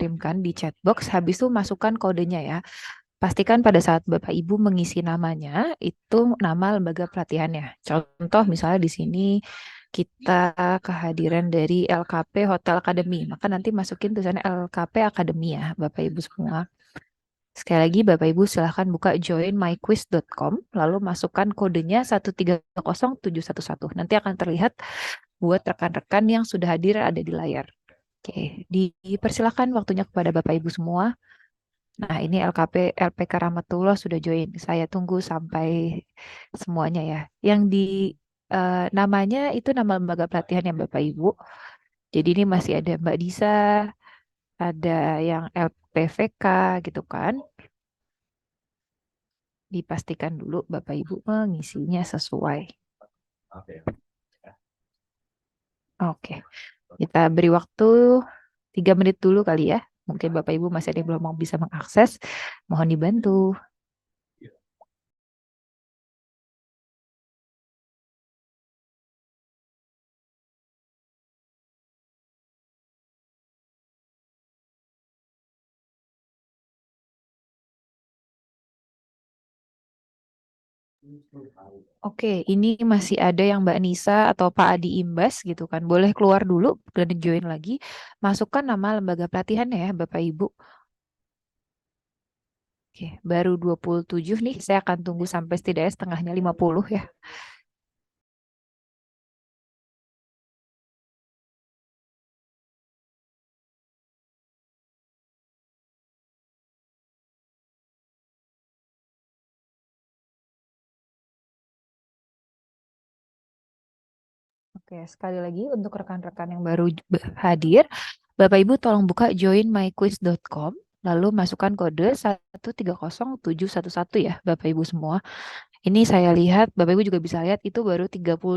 kirimkan di chat box, habis itu masukkan kodenya ya. Pastikan pada saat Bapak Ibu mengisi namanya, itu nama lembaga pelatihannya. Contoh misalnya di sini kita kehadiran dari LKP Hotel Academy, maka nanti masukin tulisannya LKP Academy ya, Bapak Ibu semua. Sekali lagi Bapak Ibu silahkan buka joinmyquiz.com, lalu masukkan kodenya 130711. Nanti akan terlihat buat rekan-rekan yang sudah hadir ada di layar. Oke, dipersilakan waktunya kepada Bapak Ibu semua. Nah, ini LPK Rahmatullah sudah join. Saya tunggu sampai semuanya ya. Yang di namanya itu nama lembaga pelatihan ya Bapak Ibu. Jadi ini masih ada Mbak Disa, ada yang LPVK gitu kan. Dipastikan dulu Bapak Ibu mengisinya sesuai. Oke, kita beri waktu 3 menit dulu kali ya. Mungkin Bapak Ibu masih ada yang belum mau bisa mengakses. Mohon dibantu. Oke, ini masih ada yang Mbak Nisa atau Pak Adi Imbas gitu kan. Boleh keluar dulu dan join lagi. Masukkan nama lembaga pelatihan ya Bapak Ibu. Oke, baru 27 nih. Saya akan tunggu sampai setidaknya setengahnya 50 ya. Oke, sekali lagi untuk rekan-rekan yang baru hadir, Bapak Ibu tolong buka joinmyquiz.com, lalu masukkan kode 130711 ya Bapak Ibu semua. Ini saya lihat, Bapak Ibu juga bisa lihat itu baru 38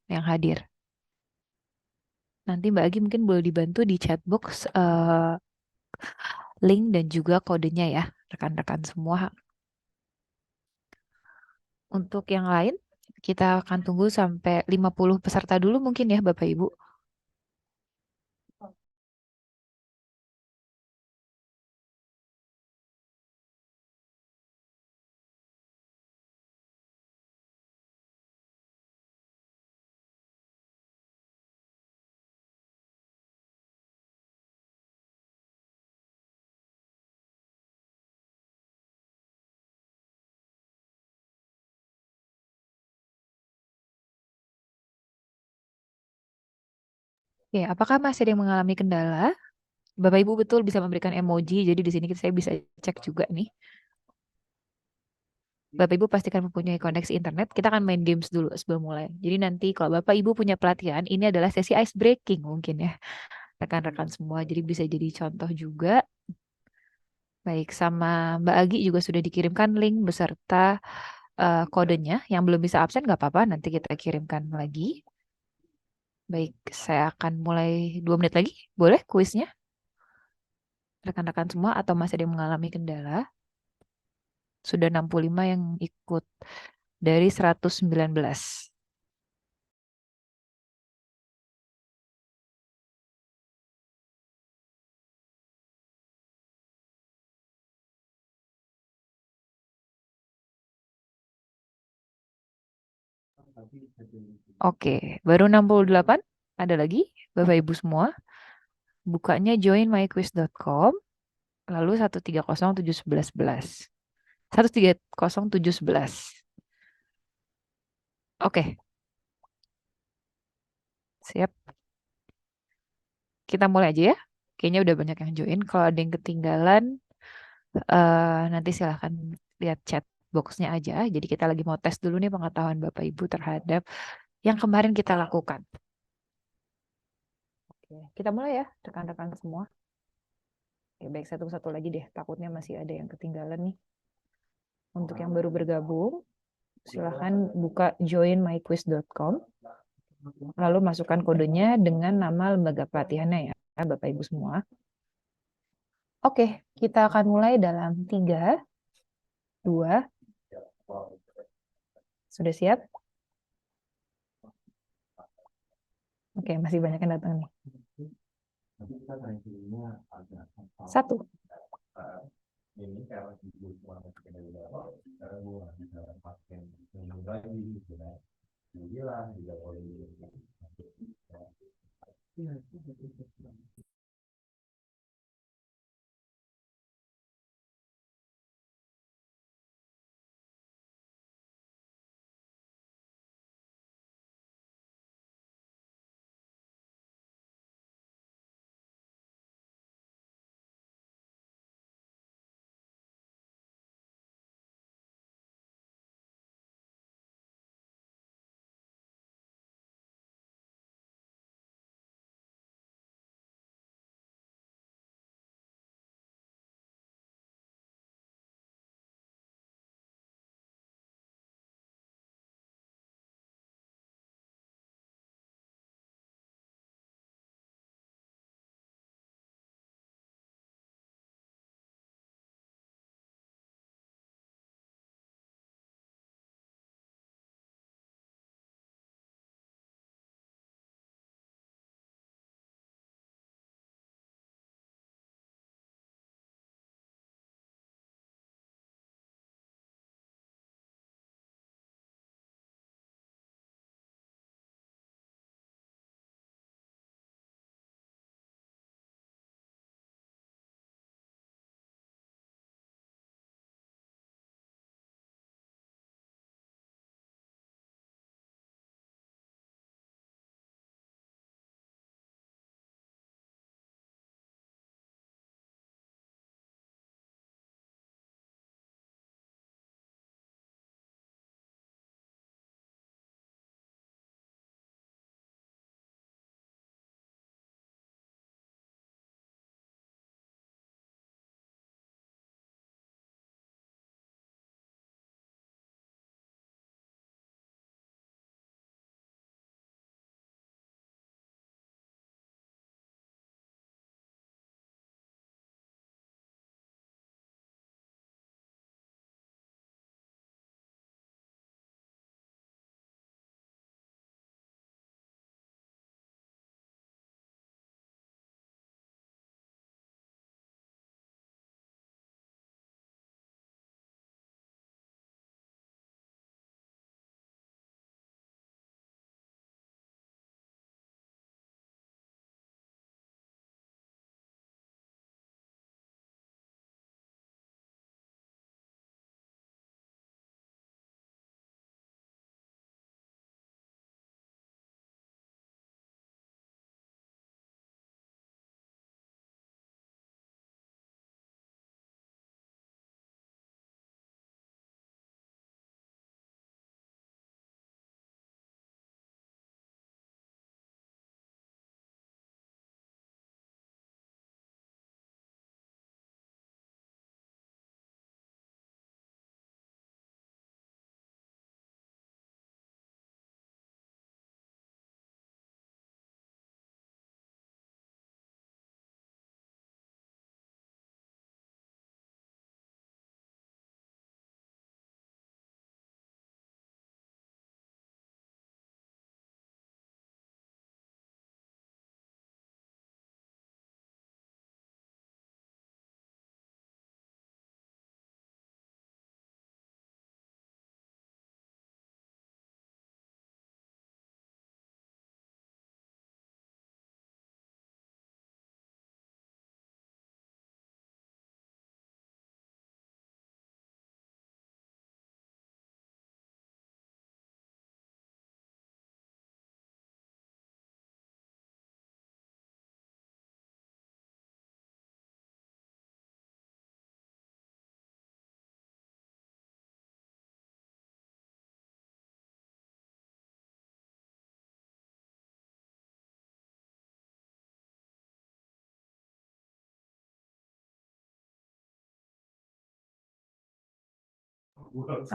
yang hadir. Nanti Mbak Agi mungkin boleh dibantu di chat box link dan juga kodenya ya, rekan-rekan semua. Untuk yang lain, kita akan tunggu sampai 50 peserta dulu mungkin ya Bapak Ibu. Oke, apakah masih ada yang mengalami kendala? Bapak Ibu betul bisa memberikan emoji, jadi di sini saya bisa cek juga nih. Bapak Ibu pastikan mempunyai koneksi internet. Kita akan main games dulu sebelum mulai. Jadi nanti kalau Bapak Ibu punya pelatihan, ini adalah sesi ice breaking mungkin ya, rekan-rekan semua. Jadi bisa jadi contoh juga. Baik, sama Mbak Agi juga sudah dikirimkan link beserta kodenya. Yang belum bisa absen nggak apa-apa, nanti kita kirimkan lagi. Baik, saya akan mulai 2 menit lagi. Boleh kuisnya? Rekan-rekan semua atau masih ada yang mengalami kendala? Sudah 65 yang ikut dari 119. Oke, baru 68. Ada lagi, Bapak Ibu semua. Bukanya joinmyquiz.com, lalu 1307111. 130711. Oke, siap. Kita mulai aja ya. Kayaknya udah banyak yang join. Kalau ada yang ketinggalan, nanti silahkan lihat chat boxnya aja. Jadi kita lagi mau tes dulu nih pengetahuan Bapak Ibu terhadap yang kemarin kita lakukan. Oke, kita mulai ya, rekan-rekan semua. Oke, baik, satu-satu lagi deh. Takutnya masih ada yang ketinggalan nih. Untuk yang baru bergabung, silahkan buka joinmyquiz.com, lalu masukkan kodenya dengan nama lembaga pelatihannya ya, Bapak Ibu semua. Oke, kita akan mulai dalam 3, 2, sudah siap? Oke, masih banyak yang datang nih. Satu.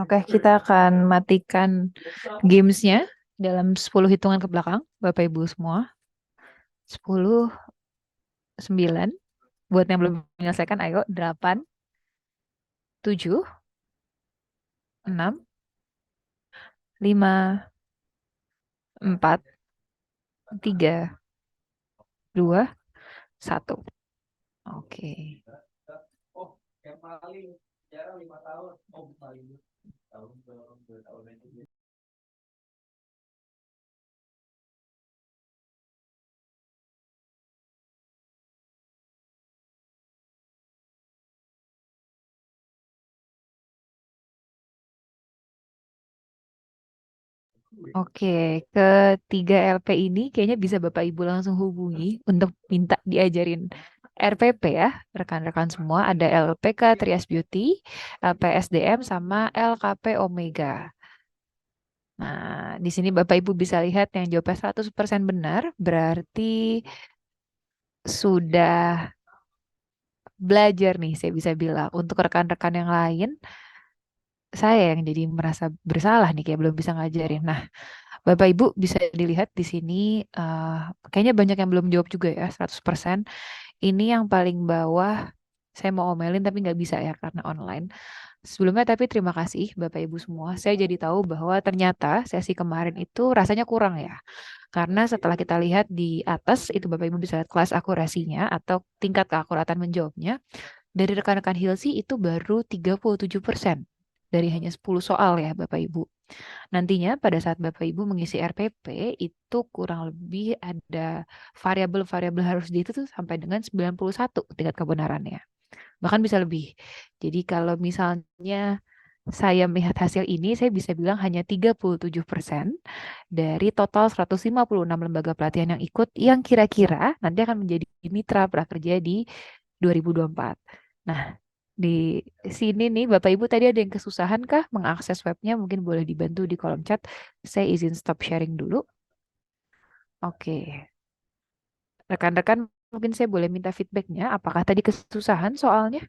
Oke, kita akan matikan gamesnya dalam 10 hitungan ke belakang, Bapak Ibu semua. 10, 9. Buat yang belum menyelesaikan, ayo. 8, 7, 6, 5, 4, 3, 2, Satu. Oke. Oke, ketiga LP ini kayaknya bisa Bapak Ibu langsung hubungi untuk minta diajarin RPP ya. Rekan-rekan semua ada LPK Trias Beauty, LPSDM sama LKP Omega. Nah, di sini Bapak Ibu bisa lihat yang jawabnya 100% benar, berarti sudah belajar nih, saya bisa bilang. Untuk rekan-rekan yang lain, saya yang jadi merasa bersalah nih, kayak belum bisa ngajarin. Nah, Bapak Ibu bisa dilihat di sini, kayaknya banyak yang belum jawab juga ya, 100%. Ini yang paling bawah, saya mau omelin tapi nggak bisa ya karena online. Sebelumnya tapi terima kasih Bapak Ibu semua. Saya jadi tahu bahwa ternyata sesi kemarin itu rasanya kurang ya. Karena setelah kita lihat di atas, itu Bapak Ibu bisa lihat kelas akurasinya atau tingkat keakuratan menjawabnya. Dari rekan-rekan Hilsi itu baru 37% dari hanya 10 soal ya Bapak Ibu. Nantinya pada saat Bapak Ibu mengisi RPP itu kurang lebih ada variabel-variabel harus dihitung tuh sampai dengan 91 tingkat kebenarannya. Bahkan bisa lebih. Jadi kalau misalnya saya melihat hasil ini, saya bisa bilang hanya 37% dari total 156 lembaga pelatihan yang ikut yang kira-kira nanti akan menjadi mitra prakerja di 2024. Nah, di sini nih Bapak Ibu tadi ada yang kesusahan kah mengakses webnya? Mungkin boleh dibantu di kolom chat. Saya izin stop sharing dulu. Oke. Rekan-rekan mungkin saya boleh minta feedbacknya. Apakah tadi kesusahan soalnya?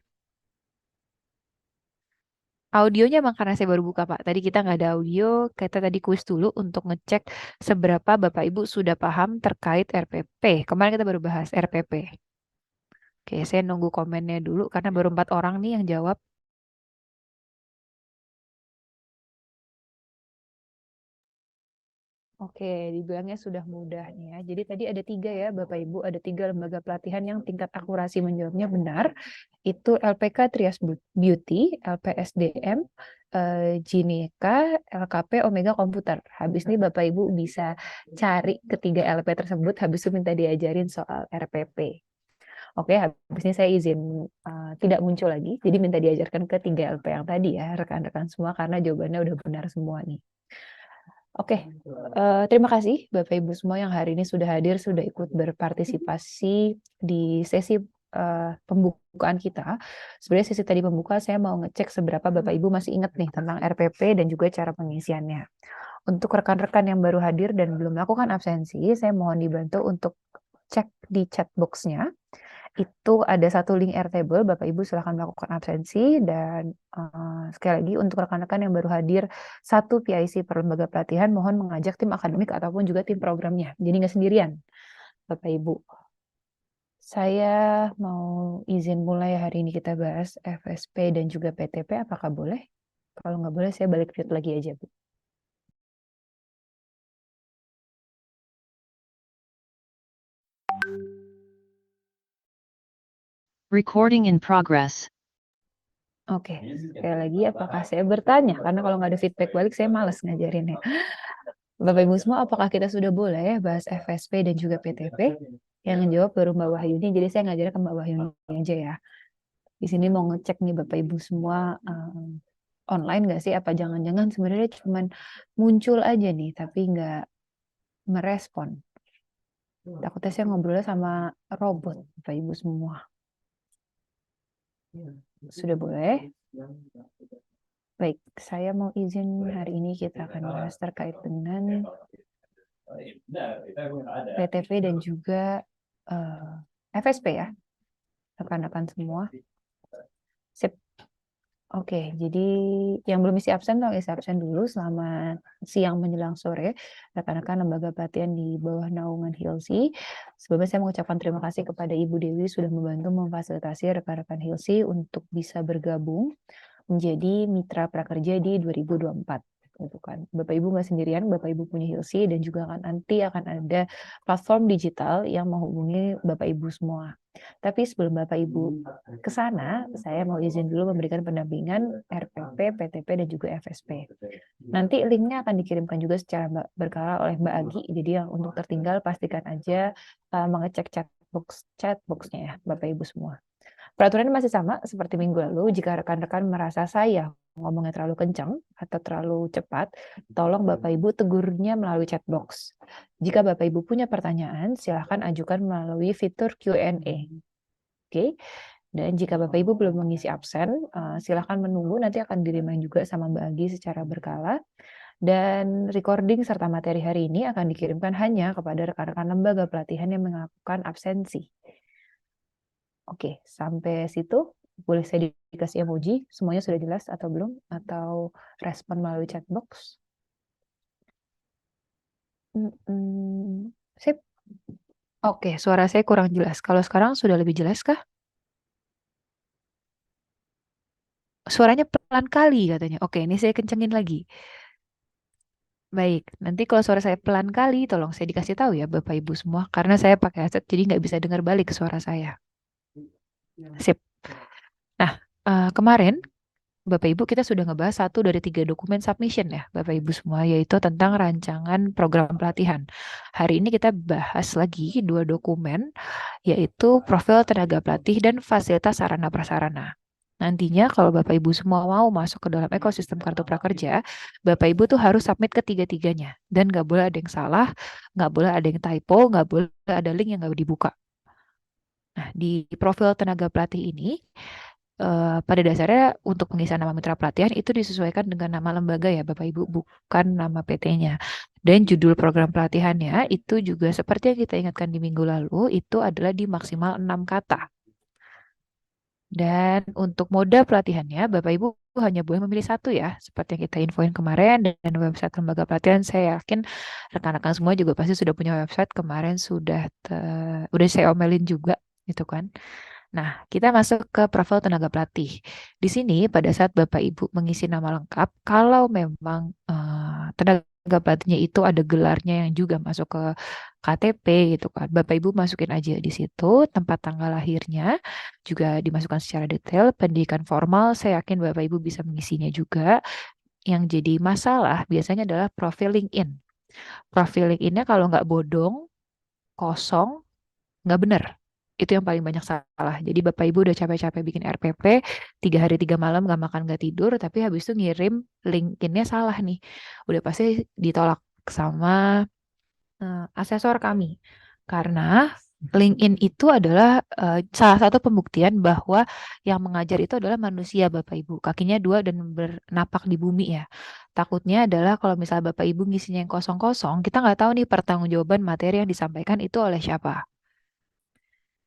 Audionya emang karena saya baru buka Pak. Tadi kita nggak ada audio. Kita tadi kuis dulu untuk ngecek seberapa Bapak Ibu sudah paham terkait RPP. Kemarin kita baru bahas RPP. Oke, saya nunggu komennya dulu karena baru 4 orang nih yang jawab. Oke, dibilangnya sudah mudah nih ya. Jadi tadi ada 3 ya, Bapak Ibu, ada 3 lembaga pelatihan yang tingkat akurasi menjawabnya benar. Itu LPK Trias Beauty, LPSDM, Ginika, LKP Omega Komputer. Habis ini Bapak Ibu bisa cari ketiga LP tersebut, habis itu minta diajarin soal RPP. Oke, habis ini saya izin tidak muncul lagi, jadi minta diajarkan ke 3 LP yang tadi ya, rekan-rekan semua, karena jawabannya udah benar semua nih. Oke, terima kasih Bapak Ibu semua yang hari ini sudah hadir, sudah ikut berpartisipasi di sesi pembukaan kita. Sebenarnya sesi tadi pembuka saya mau ngecek seberapa Bapak Ibu masih ingat nih tentang RPP dan juga cara pengisiannya. Untuk rekan-rekan yang baru hadir dan belum melakukan absensi, saya mohon dibantu untuk cek di chat box-nya. Itu ada satu link Airtable, Bapak Ibu silahkan melakukan absensi, dan sekali lagi untuk rekan-rekan yang baru hadir satu PIC per lembaga pelatihan, mohon mengajak tim akademik ataupun juga tim programnya, jadi nggak sendirian Bapak Ibu. Saya mau izin mulai hari ini kita bahas FSP dan juga PTP, apakah boleh? Kalau nggak boleh saya balik mute lagi aja Bu. Recording in progress. Oke, sekali lagi apakah saya bertanya? Karena kalau nggak ada feedback balik saya males ngajarinnya. Bapak Ibu semua, apakah kita sudah boleh bahas FSP dan juga PTP? Yang menjawab baru Mbak Wahyuni, jadi saya ngajarnya ke Mbak Wahyuni aja ya. Di sini mau ngecek nih Bapak Ibu semua online nggak sih? Apa jangan-jangan sebenarnya cuma muncul aja nih, tapi nggak merespon. Takutnya saya ngobrolnya sama robot, Bapak Ibu semua. Sudah boleh? Baik, saya mau izin hari ini kita akan bahas terkait dengan PTP dan juga FSP ya, rekan-rekan semua. Sip. Oke, jadi yang belum isi absen dong, isi absen dulu selama siang menjelang sore, rekan-rekan lembaga pelatihan di bawah naungan Hilsi. Sebelumnya saya mengucapkan terima kasih kepada Ibu Dewi sudah membantu memfasilitasi rekan-rekan Hilsi untuk bisa bergabung menjadi mitra prakerja di 2024. gitu kan. Bapak Ibu nggak sendirian, Bapak Ibu punya Hilsi dan juga nanti akan ada platform digital yang menghubungi Bapak Ibu semua. Tapi sebelum Bapak Ibu ke sana, saya mau izin dulu memberikan pendampingan RPP, PTP, dan juga FSP. Nanti linknya akan dikirimkan juga secara berkala oleh Mbak Agi. Jadi yang untuk tertinggal pastikan aja mengecek chatboxnya ya, Bapak Ibu semua. Peraturannya masih sama seperti minggu lalu. Jika rekan-rekan merasa saya ngomongnya terlalu kencang atau terlalu cepat, tolong Bapak Ibu tegurnya melalui chatbox. Jika Bapak Ibu punya pertanyaan, silahkan ajukan melalui fitur Q&A. Oke. Dan jika Bapak Ibu belum mengisi absen, silahkan menunggu, nanti akan di-remind juga sama Mbak Agi secara berkala. Dan recording serta materi hari ini akan dikirimkan hanya kepada rekan-rekan lembaga pelatihan yang melakukan absensi. Oke, sampai situ boleh saya dikasih emoji? Semuanya sudah jelas atau belum? Atau respon melalui chatbox? Sip. Oke, suara saya kurang jelas. Kalau sekarang sudah lebih jelas kah? Suaranya pelan kali katanya. Oke, ini saya kencengin lagi. Baik, nanti kalau suara saya pelan kali, tolong saya dikasih tahu ya Bapak Ibu semua. Karena saya pakai headset, jadi nggak bisa dengar balik suara saya. Sip. Nah, kemarin Bapak Ibu kita sudah ngebahas 1 dari 3 dokumen submission ya Bapak Ibu semua, yaitu tentang rancangan program pelatihan. Hari ini kita bahas lagi 2 dokumen, yaitu profil tenaga pelatih dan fasilitas sarana prasarana. Nantinya kalau Bapak Ibu semua mau masuk ke dalam ekosistem kartu prakerja, Bapak Ibu tuh harus submit ketiga-tiganya. Dan nggak boleh ada yang salah, nggak boleh ada yang typo, nggak boleh ada link yang nggak dibuka. Nah, di profil tenaga pelatih ini, pada dasarnya untuk pengisian nama mitra pelatihan itu disesuaikan dengan nama lembaga ya Bapak Ibu, bukan nama PT-nya. Dan judul program pelatihannya itu juga seperti yang kita ingatkan di minggu lalu, itu adalah di maksimal 6 kata. Dan untuk moda pelatihannya, Bapak Ibu hanya boleh memilih satu ya, seperti yang kita infoin kemarin. Dan website lembaga pelatihan, saya yakin rekan-rekan semua juga pasti sudah punya website. Kemarin udah saya omelin juga, gitu kan. Nah, kita masuk ke profil tenaga pelatih. Di sini, pada saat Bapak Ibu mengisi nama lengkap, kalau memang tenaga pelatihnya itu ada gelarnya yang juga masuk ke KTP gitu kan, Bapak Ibu masukin aja di situ tempat tanggal lahirnya, juga dimasukkan secara detail, pendidikan formal, saya yakin Bapak Ibu bisa mengisinya juga. Yang jadi masalah biasanya adalah profil LinkedIn. Profil LinkedIn-nya kalau nggak bodong, kosong, nggak benar. Itu yang paling banyak salah. Jadi Bapak Ibu udah capek-capek bikin RPP, 3 hari 3 malam nggak makan nggak tidur, tapi habis itu ngirim LinkedIn-nya salah nih. Udah pasti ditolak sama asesor kami. Karena LinkedIn itu adalah salah satu pembuktian bahwa yang mengajar itu adalah manusia Bapak Ibu. Kakinya 2 dan bernapak di bumi ya. Takutnya adalah kalau misalnya Bapak Ibu ngisinya yang kosong-kosong, kita nggak tahu nih pertanggungjawaban materi yang disampaikan itu oleh siapa.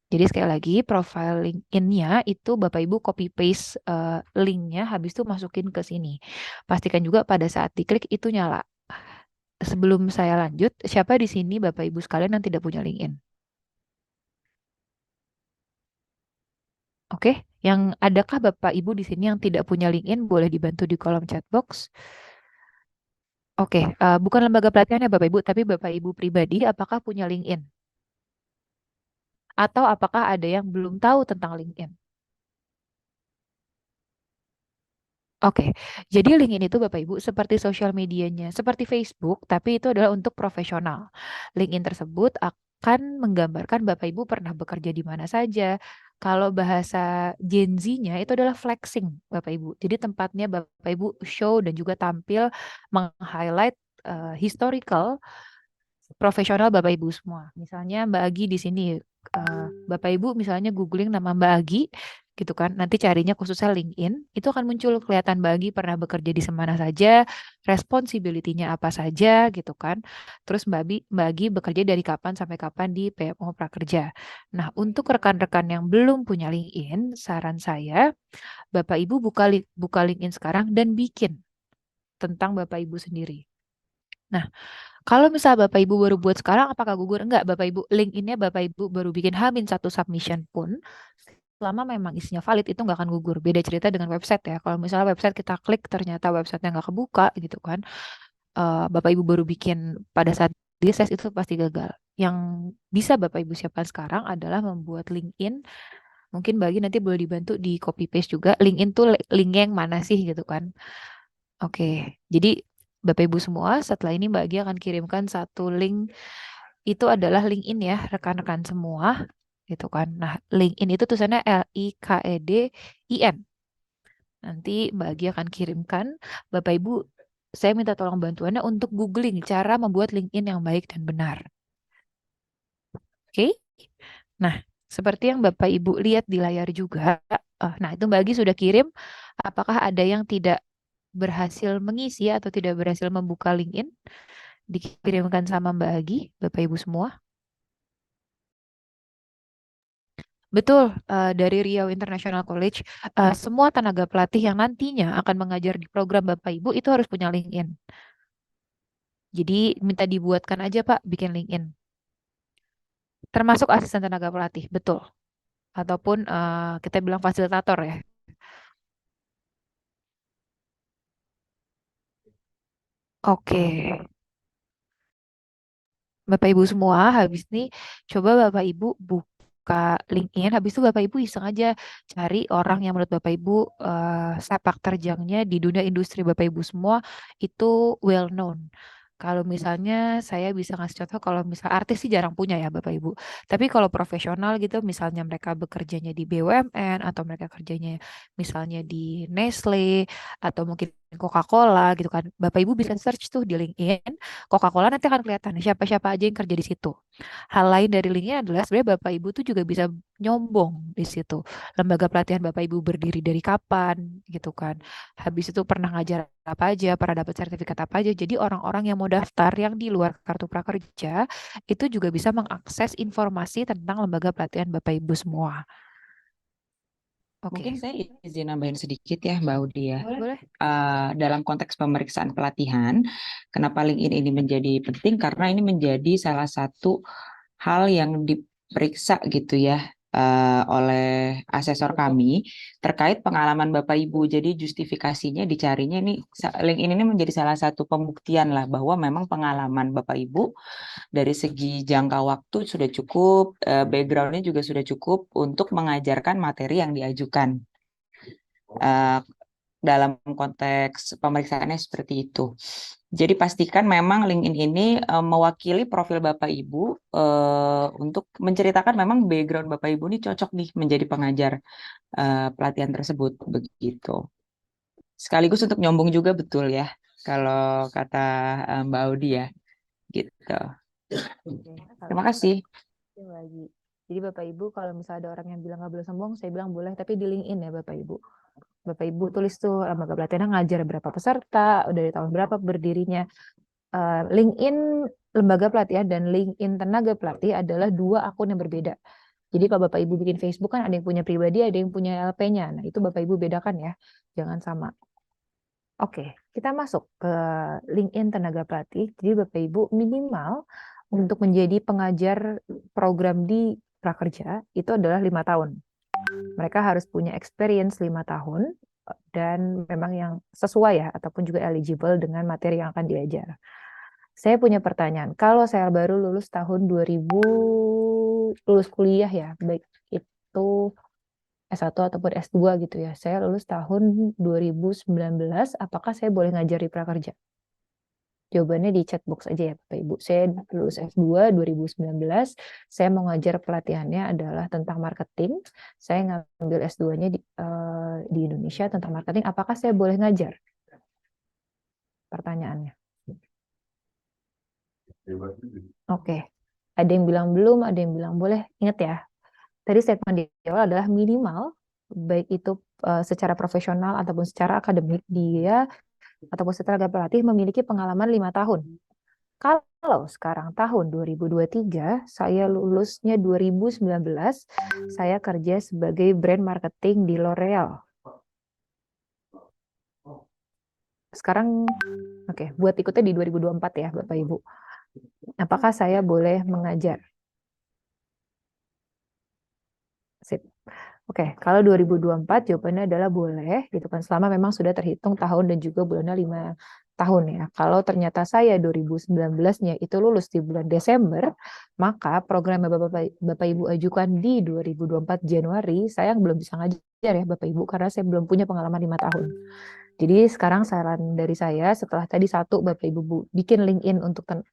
Jadi sekali lagi profile LinkedIn-nya itu Bapak Ibu copy paste link-nya habis itu masukin ke sini. Pastikan juga pada saat diklik itu nyala. Sebelum saya lanjut, siapa di sini Bapak Ibu sekalian yang tidak punya LinkedIn? Oke, yang adakah Bapak Ibu di sini yang tidak punya LinkedIn boleh dibantu di kolom chat box. Oke, bukan lembaga pelatihan ya Bapak Ibu, tapi Bapak Ibu pribadi apakah punya LinkedIn? Atau apakah ada yang belum tahu tentang LinkedIn? Oke, jadi LinkedIn itu Bapak Ibu seperti sosial medianya, seperti Facebook, tapi itu adalah untuk profesional. LinkedIn tersebut akan menggambarkan Bapak Ibu pernah bekerja di mana saja. Kalau bahasa Gen Z-nya itu adalah flexing, Bapak Ibu. Jadi tempatnya Bapak Ibu show dan juga tampil meng-highlight historical profesional Bapak Ibu semua. Misalnya Mbak Agi di sini, Bapak Ibu misalnya googling nama Mbak Agi, gitu kan, nanti carinya khususnya LinkedIn, itu akan muncul kelihatan Mbak Agi pernah bekerja di mana saja, responsibility-nya apa saja, gitu kan. Terus Mbak Agi bekerja dari kapan sampai kapan di PMO Prakerja. Nah, untuk rekan-rekan yang belum punya LinkedIn, saran saya, Bapak Ibu buka LinkedIn sekarang dan bikin tentang Bapak Ibu sendiri. Nah, kalau misalnya Bapak Ibu baru buat sekarang, apakah gugur? Enggak, Bapak Ibu. LinkedIn-nya Bapak Ibu baru bikin H-1 submission pun, selama memang isinya valid itu nggak akan gugur. Beda cerita dengan website ya. Kalau misalnya website kita klik ternyata websitenya nggak kebuka gitu kan, Bapak Ibu baru bikin pada saat diakses itu pasti gagal. Yang bisa Bapak Ibu siapkan sekarang adalah membuat LinkedIn. Mungkin bagi nanti boleh dibantu di copy paste juga. LinkedIn tuh linknya yang mana sih gitu kan. Oke, jadi Bapak Ibu semua setelah ini Mbak Gia akan kirimkan satu link, itu adalah LinkedIn ya rekan-rekan semua gitu kan. Nah, LinkedIn itu tulisannya LIKEDIN. Nanti Mbak Gia akan kirimkan. Bapak Ibu, saya minta tolong bantuannya untuk googling cara membuat LinkedIn yang baik dan benar. Oke? Nah, seperti yang Bapak Ibu lihat di layar juga, nah itu Mbak Gi sudah kirim. Apakah ada yang tidak berhasil mengisi atau tidak berhasil membuka LinkedIn? Dikirimkan sama Mbak Agi, Bapak Ibu semua. Betul, dari Riau International College, semua tenaga pelatih yang nantinya akan mengajar di program Bapak Ibu itu harus punya LinkedIn. Jadi minta dibuatkan aja Pak, bikin LinkedIn. Termasuk asisten tenaga pelatih, betul. Ataupun kita bilang fasilitator ya. Oke, Bapak Ibu semua, habis ini coba Bapak Ibu buka LinkedIn, habis itu Bapak Ibu iseng aja cari orang yang menurut Bapak Ibu sepak terjangnya di dunia industri Bapak Ibu semua itu well known. Kalau misalnya saya bisa ngasih contoh, kalau misal artis sih jarang punya ya Bapak Ibu. Tapi kalau profesional gitu, misalnya mereka bekerjanya di BUMN atau mereka kerjanya misalnya di Nestle atau mungkin Coca-Cola gitu kan. Bapak Ibu bisa search tuh di LinkedIn Coca-Cola, nanti akan kelihatan siapa-siapa aja yang kerja di situ. Hal lain dari linknya adalah sebenarnya Bapak Ibu tuh juga bisa nyombong di situ. Lembaga pelatihan Bapak Ibu berdiri dari kapan gitu kan. Habis itu pernah ngajar apa aja, pernah dapat sertifikat apa aja. Jadi orang-orang yang mau daftar yang di luar kartu prakerja itu juga bisa mengakses informasi tentang lembaga pelatihan Bapak Ibu semua. Mungkin Oke, saya izin nambahin sedikit ya, Mbak Audi ya. boleh? Dalam konteks pemeriksaan pelatihan, kenapa LinkedIn ini menjadi penting? Karena ini menjadi salah satu hal yang diperiksa gitu ya oleh asesor kami terkait pengalaman Bapak Ibu. Jadi justifikasinya dicarinya ini LinkedIn ini menjadi salah satu pembuktian lah bahwa memang pengalaman Bapak Ibu dari segi jangka waktu sudah cukup, backgroundnya juga sudah cukup untuk mengajarkan materi yang diajukan. Eh, Dalam konteks pemeriksaannya seperti itu. Jadi pastikan memang LinkedIn ini mewakili profil Bapak Ibu untuk menceritakan memang background Bapak Ibu ini cocok nih menjadi pengajar pelatihan tersebut begitu. Sekaligus untuk nyombong juga betul ya kalau kata Mbak Audi ya gitu. Oke, kalau Terima gitu kasih. lagi. Jadi Bapak Ibu kalau misalnya ada orang yang bilang nggak boleh sombong, saya bilang boleh, tapi di LinkedIn ya Bapak Ibu. Bapak Ibu tulis tuh lembaga pelatihan ngajar berapa peserta, dari tahun berapa berdirinya. LinkedIn lembaga pelatihan dan LinkedIn tenaga pelatih adalah dua akun yang berbeda. Jadi kalau Bapak Ibu bikin Facebook kan ada yang punya pribadi, ada yang punya LP-nya. Nah, itu Bapak Ibu bedakan ya. Jangan sama. Oke, kita masuk ke LinkedIn tenaga pelatih. Jadi Bapak Ibu minimal untuk menjadi pengajar program di prakerja itu adalah 5 tahun. Mereka harus punya experience 5 tahun dan memang yang sesuai ya ataupun juga eligible dengan materi yang akan diajar. Saya punya pertanyaan. Kalau saya baru lulus tahun 2000, lulus kuliah ya, baik itu S1 ataupun S2 gitu ya. Saya lulus tahun 2019, apakah saya boleh ngajar di prakerja? Jawabannya di chat box aja ya Bapak Ibu. Saya lulus S2 2019, saya mau ngajar pelatihannya adalah tentang marketing. Saya ngambil S2-nya di Indonesia tentang marketing. Apakah saya boleh ngajar? Pertanyaannya. Oke. Ada yang bilang belum, ada yang bilang boleh. Ingat ya, tadi statement di awal adalah minimal, baik itu secara profesional ataupun secara akademik, dia ataupun secara pelatih memiliki pengalaman 5 tahun. Kalau sekarang tahun 2023, saya lulusnya 2019, saya kerja sebagai brand marketing di L'Oreal. Sekarang, oke, buat ikutnya di 2024 ya Bapak Ibu. Apakah saya boleh mengajar? Sip. Oke, kalau 2024 jawabannya adalah boleh, gitu kan, selama memang sudah terhitung tahun dan juga bulannya 5 tahun ya. Kalau ternyata saya 2019-nya itu lulus di bulan Desember, maka program yang Bapak Ibu ajukan di 2024 Januari, saya belum bisa ngajar ya Bapak Ibu, karena saya belum punya pengalaman 5 tahun. Jadi sekarang saran dari saya, setelah tadi satu Bapak Ibu bikin LinkedIn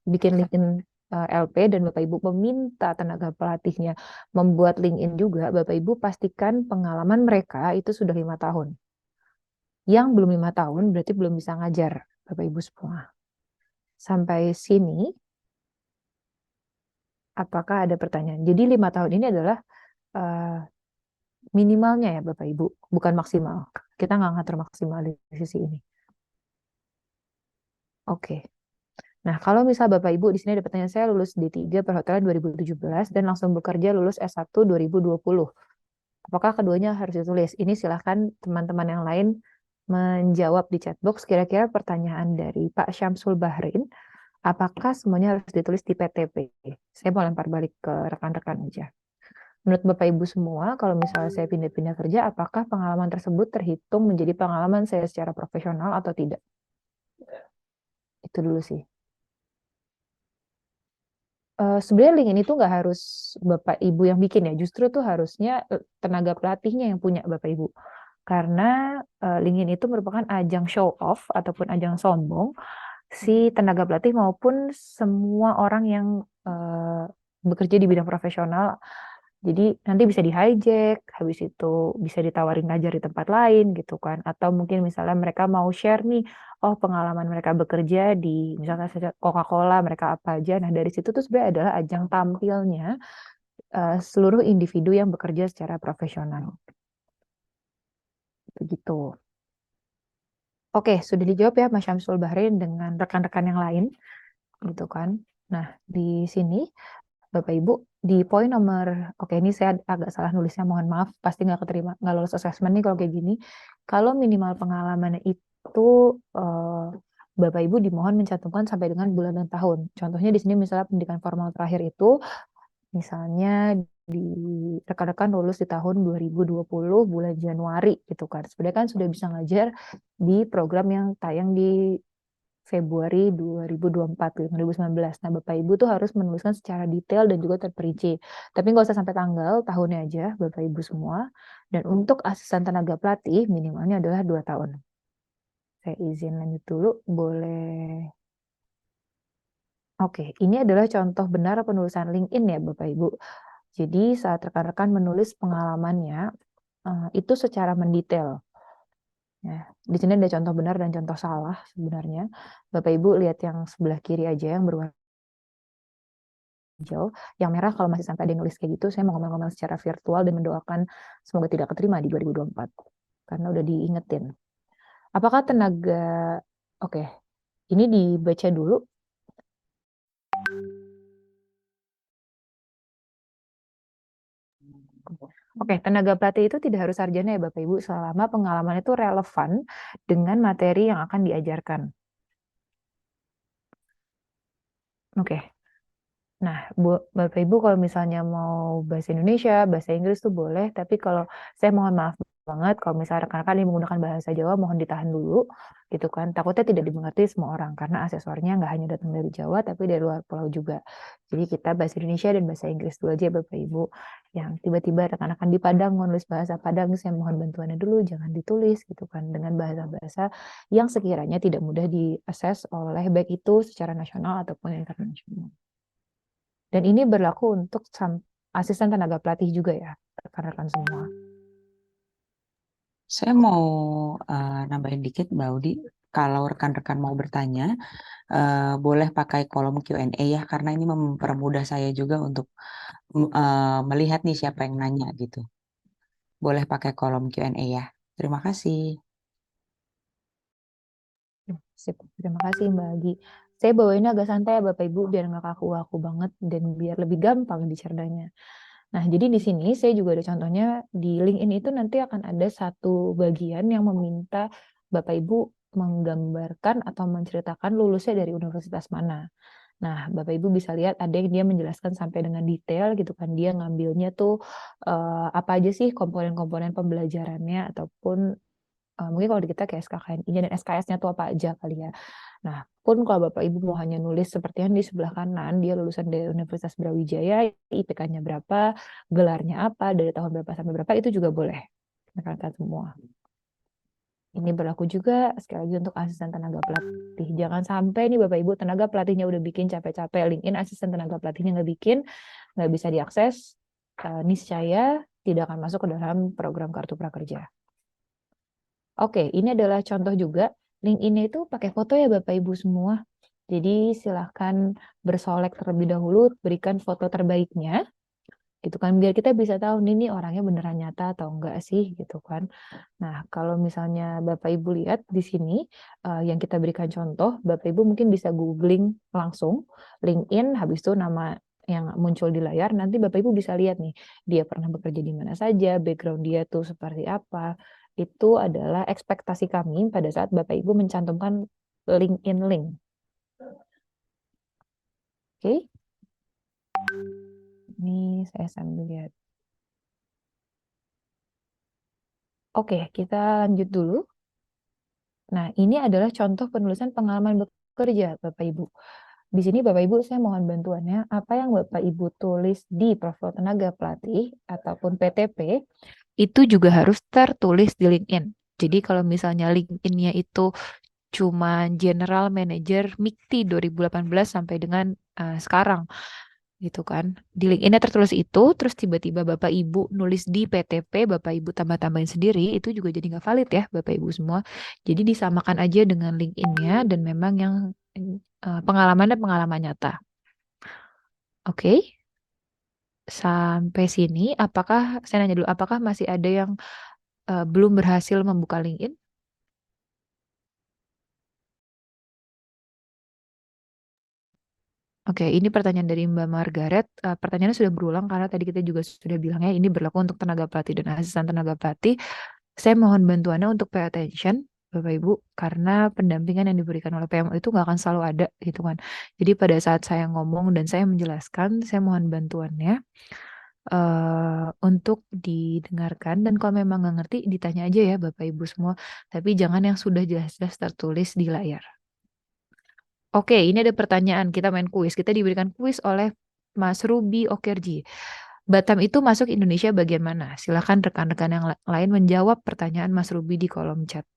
bikin LinkedIn LP dan Bapak Ibu meminta tenaga pelatihnya membuat LinkedIn juga, Bapak Ibu pastikan pengalaman mereka itu sudah 5 tahun. Yang belum 5 tahun berarti belum bisa ngajar, Bapak Ibu semua. Sampai sini, apakah ada pertanyaan? Jadi 5 tahun ini adalah uh, minimalnya ya Bapak Ibu, bukan maksimal. Kita nggak ngatur maksimal di sisi ini. Oke. Nah, kalau misal Bapak Ibu di sini ada pertanyaan, saya lulus D3 perhotelan 2017 dan langsung bekerja lulus S1 2020. Apakah keduanya harus ditulis? Ini silahkan teman-teman yang lain menjawab di chat box. Kira-kira pertanyaan dari Pak Syamsul Bahrin, apakah semuanya harus ditulis di PTP? Saya mau lempar balik ke rekan-rekan aja. Menurut Bapak Ibu semua, kalau misalnya saya pindah-pindah kerja, apakah pengalaman tersebut terhitung menjadi pengalaman saya secara profesional atau tidak? Itu dulu sih. Sebenarnya LinkedIn itu nggak harus Bapak Ibu yang bikin ya, justru tuh harusnya tenaga pelatihnya yang punya Bapak Ibu. Karena LinkedIn itu merupakan ajang show off ataupun ajang sombong si tenaga pelatih maupun semua orang yang bekerja di bidang profesional. Jadi nanti bisa di-hijack, habis itu bisa ditawarin ngajar di tempat lain gitu kan. Atau mungkin misalnya mereka mau share nih, oh pengalaman mereka bekerja di misalnya saja Coca-Cola, mereka apa aja. Nah dari situ tuh sebenarnya adalah ajang tampilnya seluruh individu yang bekerja secara profesional. Begitu. Oke, sudah dijawab ya Mas Syamsul Bahrin dengan rekan-rekan yang lain, gitu kan. Nah, di sini Bapak Ibu di poin nomor, oke ini saya agak salah nulisnya, mohon maaf, pasti nggak keterima, nggak lolos assessment nih kalau kayak gini. Kalau minimal pengalaman itu Bapak Ibu dimohon mencantumkan sampai dengan bulan dan tahun. Contohnya di sini misalnya pendidikan formal terakhir itu, misalnya di rekan-rekan lulus di tahun 2020 bulan Januari gitu kan. Sebenarnya kan sudah bisa ngajar di program yang tayang di Februari 2024, 2019. Nah, Bapak Ibu tuh harus menuliskan secara detail dan juga terperinci. Tapi nggak usah sampai tanggal, tahunnya aja, Bapak Ibu semua. Dan untuk asisten tenaga pelatih, minimalnya adalah 2 tahun. Saya izin lanjut dulu, boleh. Oke, ini adalah contoh benar penulisan LinkedIn ya, Bapak Ibu. Jadi saat rekan-rekan menulis pengalamannya, itu secara mendetail. Ya, di sini ada contoh benar dan contoh salah sebenarnya. Bapak Ibu lihat yang sebelah kiri aja yang berwarna hijau. Yang merah kalau masih sampai ada yang nulis kayak gitu, saya mau ngomong-ngomong secara virtual dan mendoakan semoga tidak keterima di 2024. Karena udah diingetin. Apakah tenaga... Oke, ini dibaca dulu. Oke, tenaga pelatih itu tidak harus sarjana ya Bapak Ibu, selama pengalaman itu relevan dengan materi yang akan diajarkan. Oke. Nah, Bapak Ibu kalau misalnya mau bahasa Indonesia, bahasa Inggris tuh boleh, tapi kalau saya mohon maaf banget kalau misalnya rekan-rekan yang menggunakan bahasa Jawa mohon ditahan dulu gitu kan. Takutnya tidak dimengerti semua orang karena aksesornya nggak hanya datang dari Jawa tapi dari luar pulau juga. Jadi kita bahasa Indonesia dan bahasa Inggris dulu aja Bapak Ibu. Yang tiba-tiba rekan-rekan di Padang menulis bahasa Padang, saya mohon bantuannya dulu, jangan ditulis gitu kan dengan bahasa-bahasa yang sekiranya tidak mudah diakses oleh baik itu secara nasional ataupun internasional. Dan ini berlaku untuk asisten tenaga pelatih juga ya, rekan-rekan semua. Saya mau nambahin dikit, Mbak Audi. Kalau rekan-rekan mau bertanya, boleh pakai kolom Q&A ya, karena ini mempermudah saya juga untuk melihat nih siapa yang nanya gitu. Boleh pakai kolom Q&A ya. Terima kasih. Sip. Terima kasih Mbak Agi. Saya bawainnya agak santai ya Bapak Ibu, biar nggak kaku-kaku banget dan biar lebih gampang dicernanya. Nah, jadi di sini saya juga ada contohnya, di LinkedIn itu nanti akan ada satu bagian yang meminta Bapak Ibu menggambarkan atau menceritakan lulusnya dari universitas mana. Nah, Bapak Ibu bisa lihat ada yang dia menjelaskan sampai dengan detail gitu kan. Dia ngambilnya tuh apa aja sih komponen-komponen pembelajarannya ataupun mungkin kalau di kita kayak SKKNI dan SKS-nya tuh apa aja kali ya. Nah, pun kalau Bapak Ibu mau hanya nulis seperti yang di sebelah kanan, dia lulusan dari Universitas Brawijaya, IPK-nya berapa, gelarnya apa, dari tahun berapa sampai berapa, itu juga boleh. Rekan-rekan semua. Ini berlaku juga sekali lagi untuk asisten tenaga pelatih. Jangan sampai nih Bapak Ibu tenaga pelatihnya udah bikin capek-capek LinkedIn, asisten tenaga pelatihnya nggak bikin, nggak bisa diakses, niscaya tidak akan masuk ke dalam program Kartu Prakerja. Oke, ini adalah contoh juga. LinkedIn itu pakai foto ya Bapak Ibu semua. Jadi silahkan bersolek terlebih dahulu, berikan foto terbaiknya gitu kan, biar kita bisa tahu nih orangnya beneran nyata atau enggak sih gitu kan. Nah, kalau misalnya Bapak Ibu lihat di sini yang kita berikan contoh, Bapak Ibu mungkin bisa googling langsung LinkedIn, habis itu nama yang muncul di layar, nanti Bapak Ibu bisa lihat nih, dia pernah bekerja di mana saja, background dia tuh seperti apa. Itu adalah ekspektasi kami pada saat Bapak Ibu mencantumkan LinkedIn link. Oke. Ini saya sambil lihat. Oke, kita lanjut dulu. Nah, ini adalah contoh penulisan pengalaman bekerja, Bapak Ibu. Di sini Bapak Ibu saya mohon bantuannya, apa yang Bapak Ibu tulis di profil tenaga pelatih ataupun PTP, itu juga harus tertulis di LinkedIn. Jadi kalau misalnya LinkedIn-nya itu cuma General Manager MIKTI 2018 sampai dengan sekarang, gitu kan. Di LinkedIn tertulis itu, terus tiba-tiba Bapak Ibu nulis di PTP, Bapak Ibu tambah-tambahin sendiri, itu juga jadi nggak valid ya Bapak Ibu semua. Jadi disamakan aja dengan LinkedIn-nya dan memang yang pengalamannya pengalaman nyata. Oke, sampai sini apakah, saya nanya dulu, apakah masih ada yang belum berhasil membuka LinkedIn? Oke, ini pertanyaan dari Mbak Margaret. Pertanyaannya sudah berulang karena tadi kita juga sudah bilang ya, ini berlaku untuk tenaga pelatih dan asisten tenaga pelatih. Saya mohon bantuannya untuk pay attention, Bapak Ibu, karena pendampingan yang diberikan oleh PMO itu nggak akan selalu ada, gitu kan. Jadi pada saat saya ngomong dan saya menjelaskan, saya mohon bantuannya untuk didengarkan. Dan kalau memang nggak ngerti, ditanya aja ya Bapak Ibu semua. Tapi jangan yang sudah jelas-jelas tertulis di layar. Oke, ini ada pertanyaan. Kita main kuis. Kita diberikan kuis oleh Mas Ruby Okerji. Batam itu masuk Indonesia bagian mana? Silakan rekan-rekan yang lain menjawab pertanyaan Mas Ruby di kolom chat.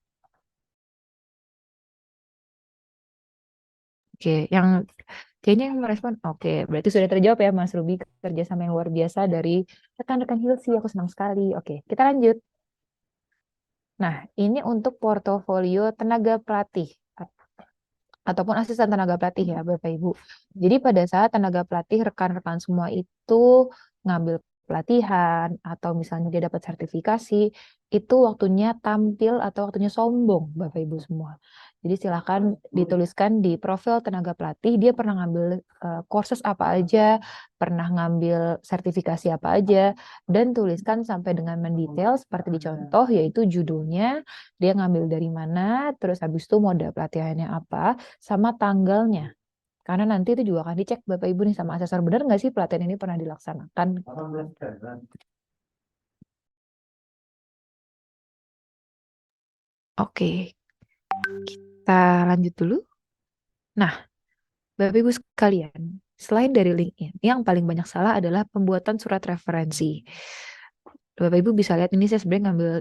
Oke, yang kayaknya yang merespon. Oke, berarti sudah terjawab ya Mas Ruby, kerjasama yang luar biasa dari rekan-rekan Hilsi. Aku senang sekali. Oke, kita lanjut. Nah, ini untuk portofolio tenaga pelatih ataupun asisten tenaga pelatih ya Bapak Ibu. Jadi pada saat tenaga pelatih rekan-rekan semua itu ngambil pelatihan atau misalnya dia dapat sertifikasi, itu waktunya tampil atau waktunya sombong Bapak Ibu semua. Jadi silakan dituliskan di profil tenaga pelatih dia pernah ngambil courses apa aja, pernah ngambil sertifikasi apa aja, dan tuliskan sampai dengan mendetail seperti di contoh yaitu judulnya, dia ngambil dari mana, terus habis itu mode pelatihannya apa, sama tanggalnya. Karena nanti itu juga akan dicek Bapak Ibu nih sama asesor, benar nggak sih pelatihan ini pernah dilaksanakan. Oke, kita lanjut dulu. Nah, Bapak Ibu sekalian, selain dari LinkedIn, yang paling banyak salah adalah pembuatan surat referensi. Bapak Ibu bisa lihat ini saya sebenarnya ngambil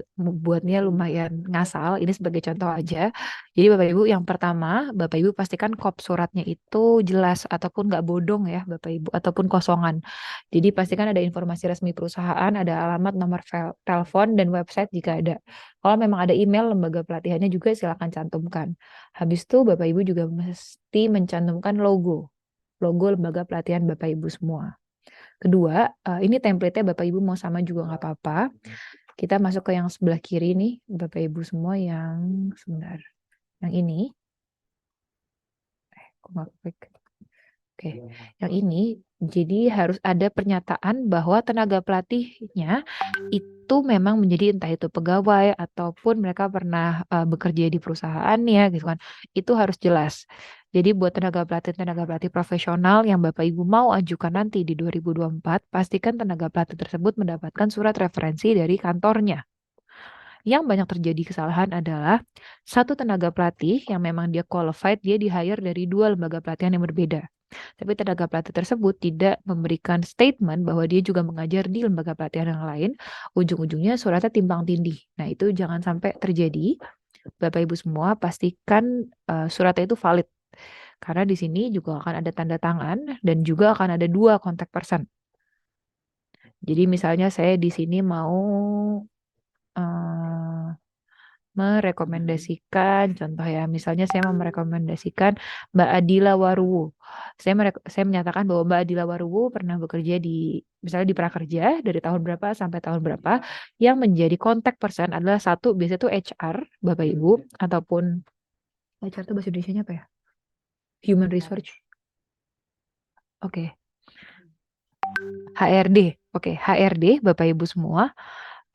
buatnya lumayan ngasal, ini sebagai contoh aja. Jadi Bapak Ibu yang pertama, Bapak Ibu pastikan kop suratnya itu jelas ataupun nggak bodong ya Bapak Ibu, ataupun kosongan. Jadi pastikan ada informasi resmi perusahaan, ada alamat, nomor telepon, dan website jika ada. Kalau memang ada email lembaga pelatihannya juga silakan cantumkan. Habis itu Bapak Ibu juga mesti mencantumkan logo lembaga pelatihan Bapak Ibu semua. Kedua, ini template-nya Bapak Ibu mau sama juga nggak apa-apa. Kita masuk ke yang sebelah kiri nih, Bapak Ibu semua yang sebentar. Yang ini. Kok nggak klik? Oke, yang ini jadi harus ada pernyataan bahwa tenaga pelatihnya itu memang menjadi entah itu pegawai ataupun mereka pernah bekerja di perusahaannya gitu kan. Itu harus jelas. Jadi buat tenaga pelatih profesional yang Bapak Ibu mau ajukan nanti di 2024, pastikan tenaga pelatih tersebut mendapatkan surat referensi dari kantornya. Yang banyak terjadi kesalahan adalah satu tenaga pelatih yang memang dia qualified, dia di-hire dari dua lembaga pelatihan yang berbeda. Tapi tenaga pelatih tersebut tidak memberikan statement bahwa dia juga mengajar di lembaga pelatihan yang lain. Ujung-ujungnya suratnya timpang tindih. Nah, itu jangan sampai terjadi. Bapak Ibu semua pastikan suratnya itu valid. Karena di sini juga akan ada tanda tangan dan juga akan ada dua contact person. Jadi misalnya saya di sini mau eh, merekomendasikan, contoh ya, misalnya saya mau merekomendasikan Mbak Adila Waruwu. Saya menyatakan bahwa Mbak Adila Waruwu pernah bekerja di, misalnya di Prakerja dari tahun berapa sampai tahun berapa, yang menjadi contact person adalah satu, biasanya itu HR, Bapak Ibu, ataupun HR itu bahasa Indonesia apa ya? Human Research. Oke. HRD. Oke, HRD, Bapak Ibu semua.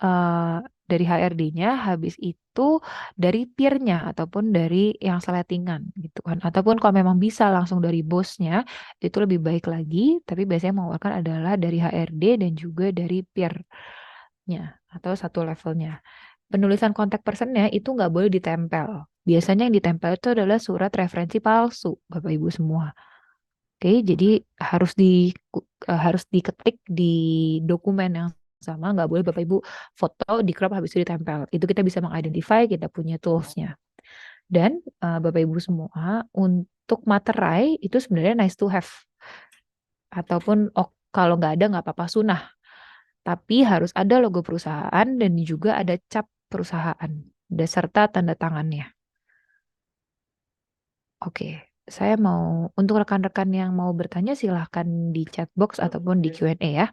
eh, dari HRD-nya, habis itu dari peer-nya ataupun dari yang seletingan gitu kan. Ataupun kalau memang bisa langsung dari bosnya, itu lebih baik lagi, tapi biasanya mengeluarkan adalah dari HRD dan juga dari peer-nya atau satu levelnya. Penulisan kontak personnya itu nggak boleh ditempel. Biasanya yang ditempel itu adalah surat referensi palsu, Bapak Ibu semua. Oke, jadi harus diketik di dokumen yang sama, nggak boleh Bapak Ibu foto di crop habis itu ditempel. Itu kita bisa mengidentify, kita punya toolsnya. Dan Bapak Ibu semua, untuk materai itu sebenarnya nice to have. Ataupun kalau nggak ada nggak apa-apa sunah. Tapi harus ada logo perusahaan dan juga ada cap perusahaan beserta tanda tangannya. Oke, saya mau untuk rekan-rekan yang mau bertanya silahkan di chat box ataupun di Q&A ya,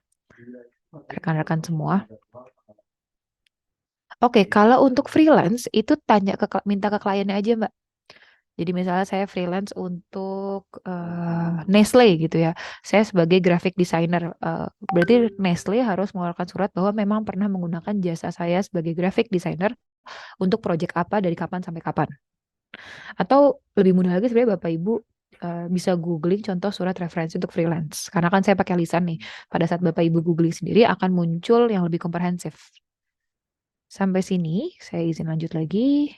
rekan-rekan semua. Oke, kalau untuk freelance itu tanya minta ke kliennya aja, Mbak. Jadi misalnya saya freelance untuk Nestle gitu ya. Saya sebagai graphic designer, berarti Nestle harus mengeluarkan surat bahwa memang pernah menggunakan jasa saya sebagai graphic designer untuk project apa dari kapan sampai kapan. Atau lebih mudah lagi sebenarnya Bapak Ibu bisa googling contoh surat referensi untuk freelance. Karena kan saya pakai lisan nih. Pada saat Bapak Ibu googling sendiri akan muncul yang lebih komprehensif. Sampai sini saya izin lanjut lagi.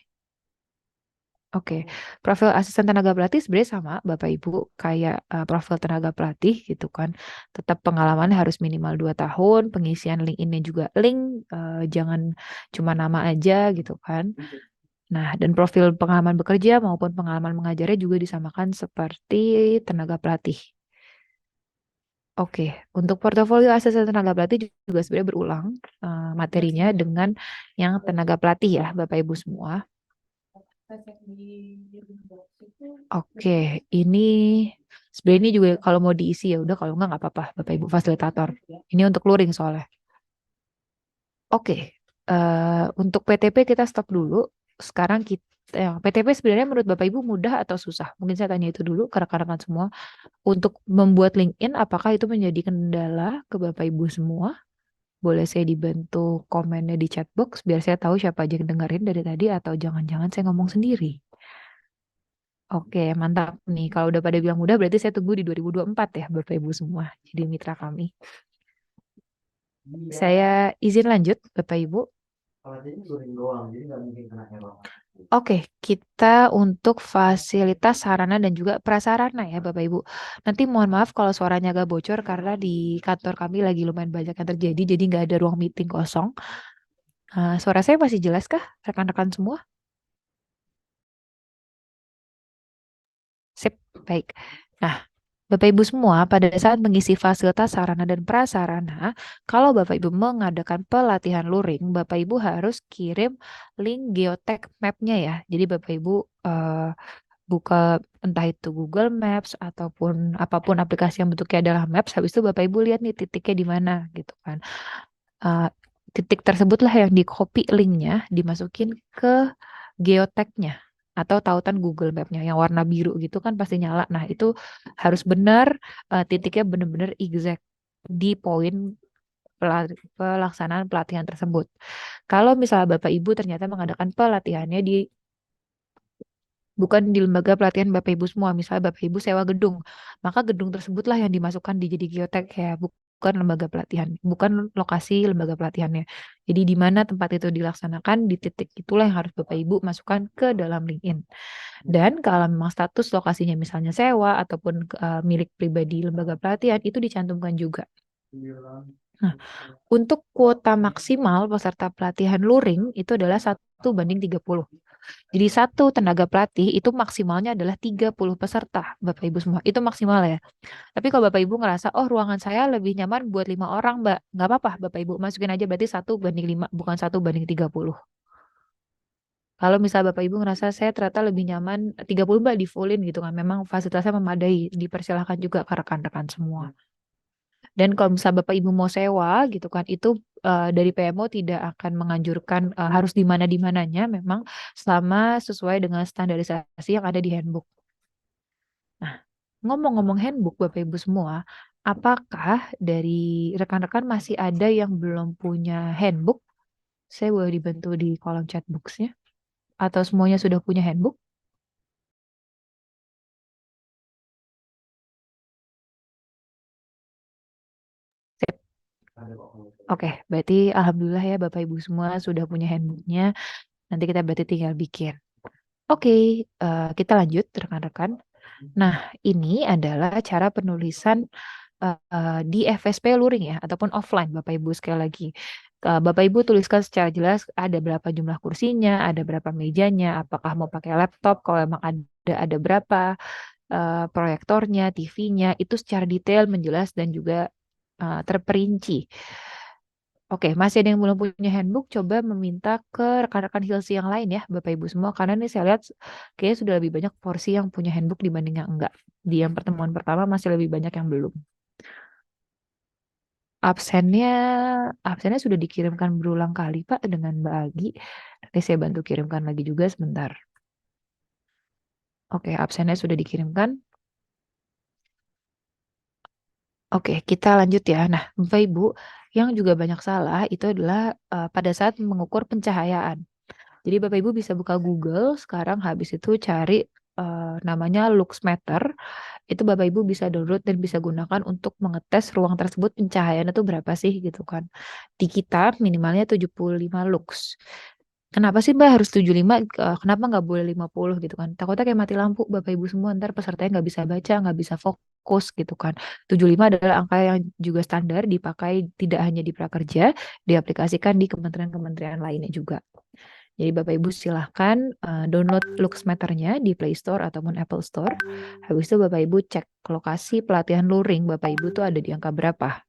Oke, profil asisten tenaga pelatih sebenarnya sama Bapak Ibu kayak profil tenaga pelatih gitu kan. Tetap pengalaman harus minimal 2 tahun, pengisian LinkedIn-nya juga link, jangan cuma nama aja gitu kan. Nah, dan profil pengalaman bekerja maupun pengalaman mengajarnya juga disamakan seperti tenaga pelatih. Oke, untuk portofolio asisten tenaga pelatih juga sebenarnya berulang materinya dengan yang tenaga pelatih ya, Bapak Ibu semua. Oke, ini sebenarnya ini juga kalau mau diisi ya udah, kalau nggak apa-apa, Bapak Ibu fasilitator. Ini untuk luring soalnya. Oke, untuk PTP kita stop dulu. Sekarang kita PTP sebenarnya menurut Bapak Ibu mudah atau susah? Mungkin saya tanya itu dulu ke rekan-rekan semua. Untuk membuat LinkedIn, apakah itu menjadi kendala ke Bapak Ibu semua? Boleh saya dibantu komennya di chat box biar saya tahu siapa aja yang dengerin dari tadi atau jangan-jangan saya ngomong sendiri. Oke, mantap nih. Kalau udah pada bilang mudah berarti saya tunggu di 2024 ya Bapak Ibu semua. Jadi mitra kami. Saya izin lanjut Bapak Ibu. Oke, kita untuk fasilitas sarana dan juga prasarana ya Bapak Ibu. Nanti mohon maaf kalau suaranya agak bocor karena di kantor kami lagi lumayan banyak yang terjadi, jadi nggak ada ruang meeting kosong. Suara saya masih jelas kah rekan-rekan semua? Sip, baik. Nah, Bapak Ibu semua, pada saat mengisi fasilitas sarana dan prasarana, kalau Bapak Ibu mengadakan pelatihan luring, Bapak Ibu harus kirim link geotek map-nya ya. Jadi Bapak Ibu buka entah itu Google Maps ataupun apapun aplikasi yang bentuknya adalah Maps, habis itu Bapak Ibu lihat nih titiknya di mana gitu kan. Uh, Titik tersebutlah yang di copy linknya dimasukin ke geoteknya atau tautan Google Map-nya yang warna biru gitu kan pasti nyala. Nah, itu harus benar titiknya benar-benar exact di poin pelaksanaan pelatihan tersebut. Kalau misalnya Bapak Ibu ternyata mengadakan pelatihannya di bukan di lembaga pelatihan Bapak Ibu semua, misalnya Bapak Ibu sewa gedung, maka gedung tersebutlah yang dimasukkan di jadi geotek ya, bukan lembaga pelatihan, bukan lokasi lembaga pelatihannya. Jadi di mana tempat itu dilaksanakan, di titik itulah yang harus Bapak Ibu masukkan ke dalam LinkedIn. Dan kalau memang status lokasinya misalnya sewa ataupun milik pribadi lembaga pelatihan itu dicantumkan juga. Nah, untuk kuota maksimal peserta pelatihan luring itu adalah 1:30. Jadi satu tenaga pelatih itu maksimalnya adalah 30 peserta, Bapak Ibu semua. Itu maksimal ya. Tapi kalau Bapak Ibu ngerasa, oh ruangan saya lebih nyaman buat 5 orang, Mbak. Nggak apa-apa, Bapak Ibu masukin aja berarti 1:5, bukan 1:30. Kalau misal Bapak Ibu ngerasa saya ternyata lebih nyaman 30 Mbak di fullin gitu kan. Memang fasilitasnya memadai, dipersilahkan juga ke rekan-rekan semua. Dan kalau misal Bapak Ibu mau sewa gitu kan, itu dari PMO tidak akan menganjurkan harus di mana di mananya, memang selama sesuai dengan standarisasi yang ada di handbook. Nah, ngomong-ngomong handbook Bapak Ibu semua, apakah dari rekan-rekan masih ada yang belum punya handbook? Saya boleh dibantu di kolom chat box-nya. Atau semuanya sudah punya handbook? Sip. Oke, berarti alhamdulillah ya Bapak Ibu semua sudah punya handbooknya. Nanti kita berarti tinggal bikin. Oke, kita lanjut rekan-rekan. Nah, ini adalah cara penulisan di FSP luring ya, ataupun offline Bapak Ibu sekali lagi. Bapak Ibu tuliskan secara jelas ada berapa jumlah kursinya, ada berapa mejanya, apakah mau pakai laptop, kalau emang ada berapa, proyektornya, TV-nya, itu secara detail, menjelas, dan juga terperinci. Oke, masih ada yang belum punya handbook, coba meminta ke rekan-rekan Hilsi yang lain ya, Bapak Ibu semua. Karena ini saya lihat kayaknya sudah lebih banyak porsi yang punya handbook dibanding yang enggak. Di yang pertemuan pertama masih lebih banyak yang belum. Absennya, absennya sudah dikirimkan berulang kali, Pak, dengan Mbak Agi. Nanti saya bantu kirimkan lagi juga sebentar. Oke, absennya sudah dikirimkan. Oke, kita lanjut ya. Nah, Bapak Ibu, yang juga banyak salah itu adalah pada saat mengukur pencahayaan. Jadi Bapak Ibu bisa buka Google sekarang, habis itu cari namanya Luxmeter. Itu Bapak Ibu bisa download dan bisa gunakan untuk mengetes ruang tersebut pencahayaannya itu berapa sih gitu kan. Di kita minimalnya 75 lux. Kenapa sih Mbak harus 75? Kenapa nggak boleh 50 gitu kan? Takutnya kayak mati lampu Bapak Ibu semua, ntar pesertanya nggak bisa baca, nggak bisa fokus gitu kan. 75 adalah angka yang juga standar dipakai tidak hanya di prakerja, diaplikasikan di kementerian-kementerian lainnya juga. Jadi Bapak Ibu silahkan download Luxmeternya di Play Store ataupun Apple Store. Habis itu Bapak Ibu cek lokasi pelatihan luring Bapak Ibu tuh ada di angka berapa.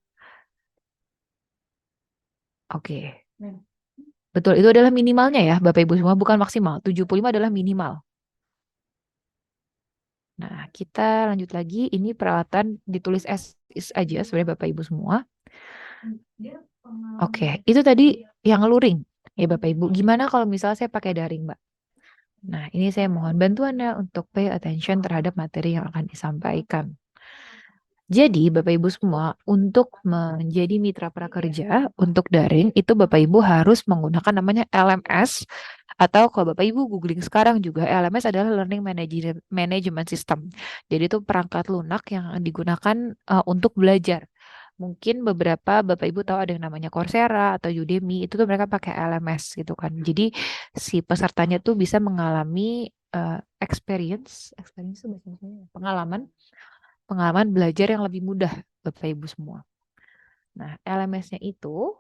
Oke. Betul, itu adalah minimalnya ya Bapak Ibu semua, bukan maksimal. 75 adalah minimal. Nah, kita lanjut lagi. Ini peralatan ditulis as is aja sebenarnya Bapak Ibu semua. Oke, itu tadi yang luring. Ya Bapak Ibu, gimana kalau misalnya saya pakai daring, Mbak? Nah, ini saya mohon bantuannya untuk pay attention terhadap materi yang akan disampaikan. Jadi, Bapak Ibu semua, untuk menjadi mitra prakerja untuk daring, itu Bapak Ibu harus menggunakan namanya LMS, atau kalau Bapak Ibu googling sekarang juga, LMS adalah Learning Management System. Jadi itu perangkat lunak yang digunakan untuk belajar. Mungkin beberapa Bapak Ibu tahu ada yang namanya Coursera atau Udemy, itu tuh mereka pakai LMS gitu kan. Jadi si pesertanya tuh bisa mengalami experience itu bahasa Indonesianya apa? Pengalaman belajar yang lebih mudah Bapak Ibu semua. Nah, LMS-nya itu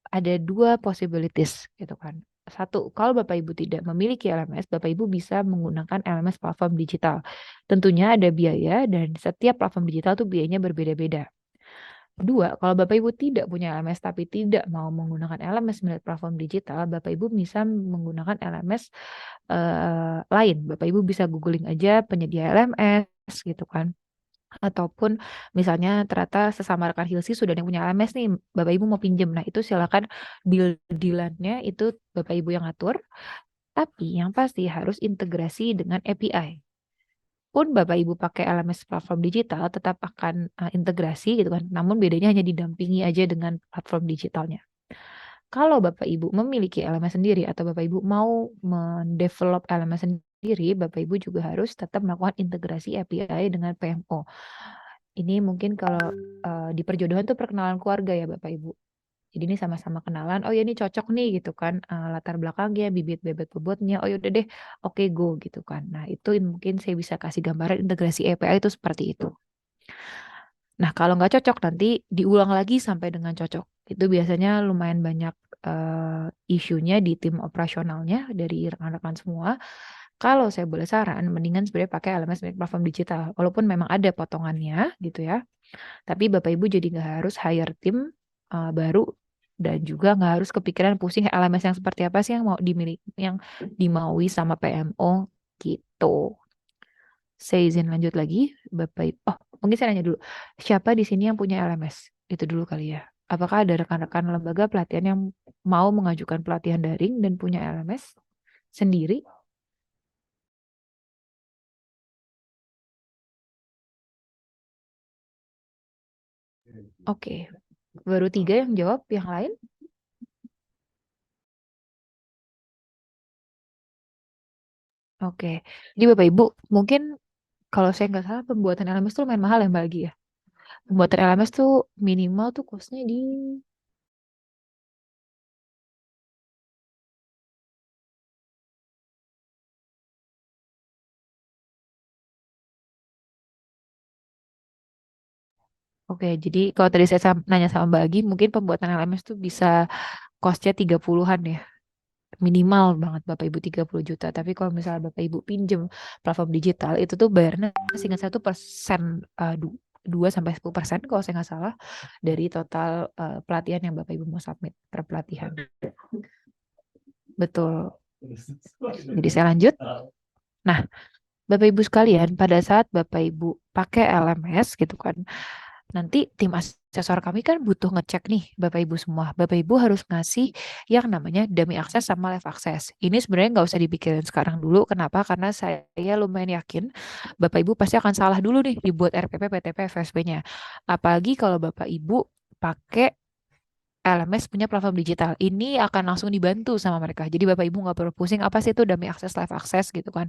ada dua possibilities gitu kan. Satu, kalau Bapak Ibu tidak memiliki LMS, Bapak Ibu bisa menggunakan LMS platform digital. Tentunya ada biaya dan setiap platform digital tuh biayanya berbeda-beda. Dua, kalau Bapak Ibu tidak punya LMS tapi tidak mau menggunakan LMS milik platform digital, Bapak Ibu bisa menggunakan LMS lain. Bapak Ibu bisa googling aja penyedia LMS gitu kan. Ataupun misalnya ternyata sesama rekan Hilsi sudah ada yang punya LMS nih, Bapak Ibu mau pinjem. Nah, itu silakan deal-dealannya itu Bapak Ibu yang atur. Tapi yang pasti harus integrasi dengan API. Pun Bapak Ibu pakai LMS platform digital tetap akan integrasi gitu kan. Namun bedanya hanya didampingi aja dengan platform digitalnya. Kalau Bapak Ibu memiliki LMS sendiri atau Bapak Ibu mau mendevelop LMS sendiri, Bapak Ibu juga harus tetap melakukan integrasi API dengan PMO. Ini mungkin kalau di perjodohan tuh perkenalan keluarga ya Bapak Ibu. Jadi ini sama-sama kenalan, oh ya ini cocok nih gitu kan, latar belakangnya, bibit bebet bobotnya, oh yaudah deh, oke go gitu kan. Nah itu mungkin saya bisa kasih gambaran integrasi API itu seperti itu. Nah kalau nggak cocok nanti diulang lagi sampai dengan cocok. Itu biasanya lumayan banyak isunya di tim operasionalnya dari rekan-rekan semua. Kalau saya boleh saran, mendingan sebenarnya pakai LMS platform digital. Walaupun memang ada potongannya gitu ya. Tapi Bapak Ibu jadi nggak harus hire tim baru dan juga nggak harus kepikiran pusing LMS yang seperti apa sih yang mau dimiliki, yang dimaui sama PMO gitu. Saya izin lanjut lagi, Bapak Ibu. Oh, mungkin saya nanya dulu. Siapa di sini yang punya LMS? Itu dulu kali ya. Apakah ada rekan-rekan lembaga pelatihan yang mau mengajukan pelatihan daring dan punya LMS sendiri? Oke, baru 3 yang jawab, yang lain? Oke, jadi Bapak Ibu, mungkin kalau saya nggak salah pembuatan LMS tuh lumayan mahal ya Mbak Lagi ya. Pembuatan LMS tuh minimal tuh costnya di Oke, jadi kalau tadi saya nanya sama Mbak Agi, mungkin pembuatan LMS tuh bisa costnya 30-an ya. Minimal banget Bapak Ibu 30 juta. Tapi kalau misalnya Bapak Ibu pinjem platform digital, itu tuh bayarnya seingat saya tuh persen, 2 sampai 10% kalau saya nggak salah dari total pelatihan yang Bapak Ibu mau submit per pelatihan. Betul. Jadi saya lanjut. Nah, Bapak Ibu sekalian, pada saat Bapak Ibu pakai LMS gitu kan, nanti tim asesor kami kan butuh ngecek nih Bapak Ibu semua. Bapak Ibu harus ngasih yang namanya dummy access sama live access. Ini sebenarnya nggak usah dipikirin sekarang dulu. Kenapa? Karena saya lumayan yakin Bapak Ibu pasti akan salah dulu nih dibuat RPP, PTP, FSP-nya. Apalagi kalau Bapak Ibu pakai LMS punya platform digital. Ini akan langsung dibantu sama mereka. Jadi Bapak Ibu nggak perlu pusing apa sih itu dummy access, live access gitu kan.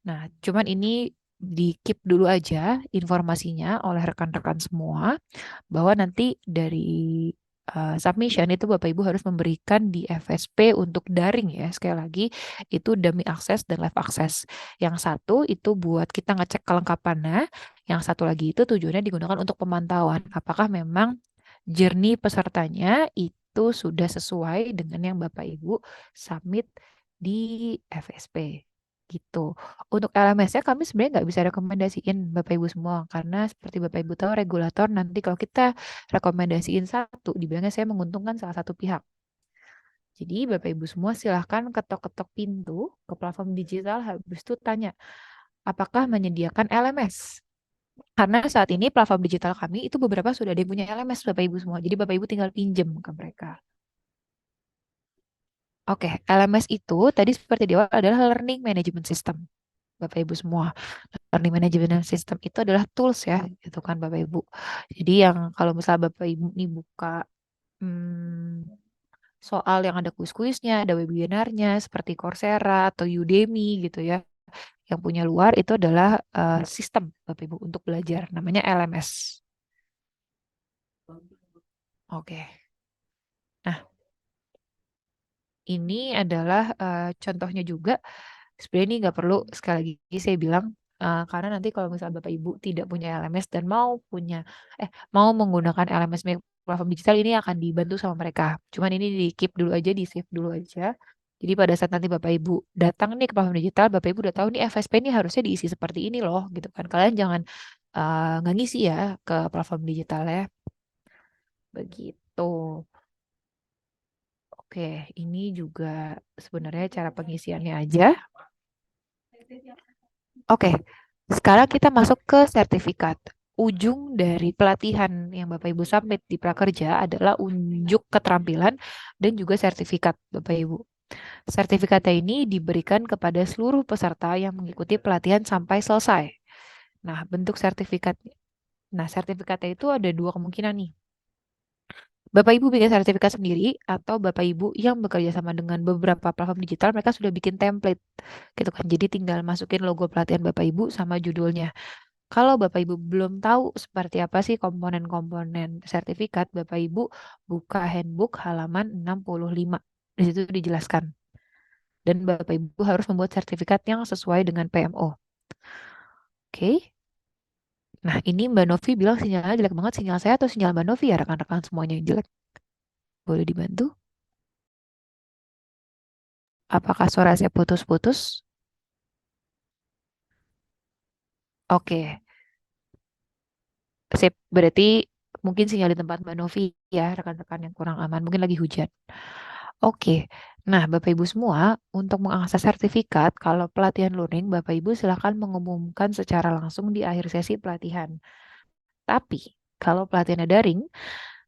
Nah, cuman ini di keep dulu aja informasinya oleh rekan-rekan semua bahwa nanti dari submission itu Bapak Ibu harus memberikan di FSP untuk daring ya. Sekali lagi itu dummy access dan live access. Yang satu itu buat kita ngecek kelengkapannya, yang satu lagi itu tujuannya digunakan untuk pemantauan. Apakah memang journey pesertanya itu sudah sesuai dengan yang Bapak Ibu submit di FSP gitu. Untuk LMS-nya kami sebenarnya nggak bisa rekomendasiin Bapak Ibu semua karena seperti Bapak Ibu tahu regulator nanti kalau kita rekomendasiin satu dibilangnya saya menguntungkan salah satu pihak. Jadi Bapak Ibu semua silahkan ketok-ketok pintu ke platform digital habis itu tanya apakah menyediakan LMS. Karena saat ini platform digital kami itu beberapa sudah ada yang punya LMS Bapak Ibu semua. Jadi Bapak Ibu tinggal pinjem ke mereka. Oke, LMS itu tadi seperti di awal adalah Learning Management System. Bapak Ibu semua. Learning Management System itu adalah tools ya, gitu kan Bapak Ibu. Jadi yang kalau misalnya Bapak Ibu nih buka soal yang ada kuis-kuisnya, ada webinarnya seperti Coursera atau Udemy gitu ya, yang punya luar itu adalah sistem Bapak Ibu untuk belajar, namanya LMS. Oke. Nah, ini adalah contohnya juga. Sebenarnya ini nggak perlu sekali lagi saya bilang karena nanti kalau misalnya Bapak Ibu tidak punya LMS dan mau menggunakan LMS platform digital ini akan dibantu sama mereka. Cuman ini di keep dulu aja, di save dulu aja. Jadi pada saat nanti Bapak Ibu datang nih ke platform digital, Bapak Ibu udah tahu nih FSP ini harusnya diisi seperti ini loh, gitu kan. Kalian jangan nggak ngisi ya ke platform digital ya. Begitu. Oke, ini juga sebenarnya cara pengisiannya aja. Oke, sekarang kita masuk ke sertifikat. Ujung dari pelatihan yang Bapak Ibu submit di prakerja adalah unjuk keterampilan dan juga sertifikat Bapak Ibu. Sertifikatnya ini diberikan kepada seluruh peserta yang mengikuti pelatihan sampai selesai. Nah, bentuk sertifikat. Nah, sertifikatnya itu ada dua kemungkinan nih. Bapak Ibu bikin sertifikat sendiri atau Bapak Ibu yang bekerja sama dengan beberapa platform digital, mereka sudah bikin template gitu kan. Jadi tinggal masukin logo pelatihan Bapak Ibu sama judulnya. Kalau Bapak Ibu belum tahu seperti apa sih komponen-komponen sertifikat, Bapak Ibu buka handbook halaman 65. Di situ dijelaskan. Dan Bapak Ibu harus membuat sertifikat yang sesuai dengan PMO. Oke. Nah, ini Mbak Novi bilang sinyalnya jelek banget. Sinyal saya atau sinyal Mbak Novi ya, rekan-rekan semuanya yang jelek? Boleh dibantu? Apakah suara saya putus-putus? Oke, sip. Berarti mungkin sinyal di tempat Mbak Novi ya, rekan-rekan yang kurang aman. Mungkin lagi hujan. Oke, nah Bapak Ibu semua, untuk mengakses sertifikat, kalau pelatihan luring, Bapak Ibu silakan mengumumkan secara langsung di akhir sesi pelatihan. Tapi, kalau pelatihannya daring,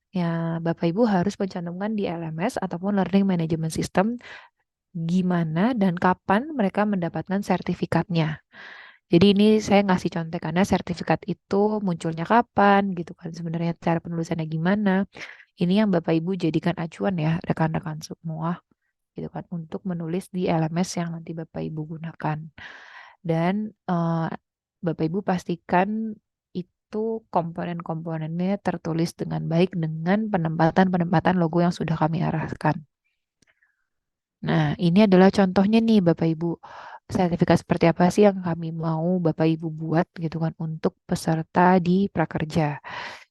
ya Bapak Ibu harus mencantumkan di LMS ataupun Learning Management System gimana dan kapan mereka mendapatkan sertifikatnya. Jadi ini saya ngasih contoh karena sertifikat itu munculnya kapan gitu kan, sebenarnya cara penulisannya gimana. Ini yang Bapak Ibu jadikan acuan ya rekan-rekan semua gitu kan untuk menulis di LMS yang nanti Bapak Ibu gunakan. Dan Bapak Ibu pastikan itu komponen-komponennya tertulis dengan baik dengan penempatan-penempatan logo yang sudah kami arahkan. Nah, ini adalah contohnya nih Bapak Ibu. Sertifikat seperti apa sih yang kami mau Bapak Ibu buat gitu kan untuk peserta di prakerja.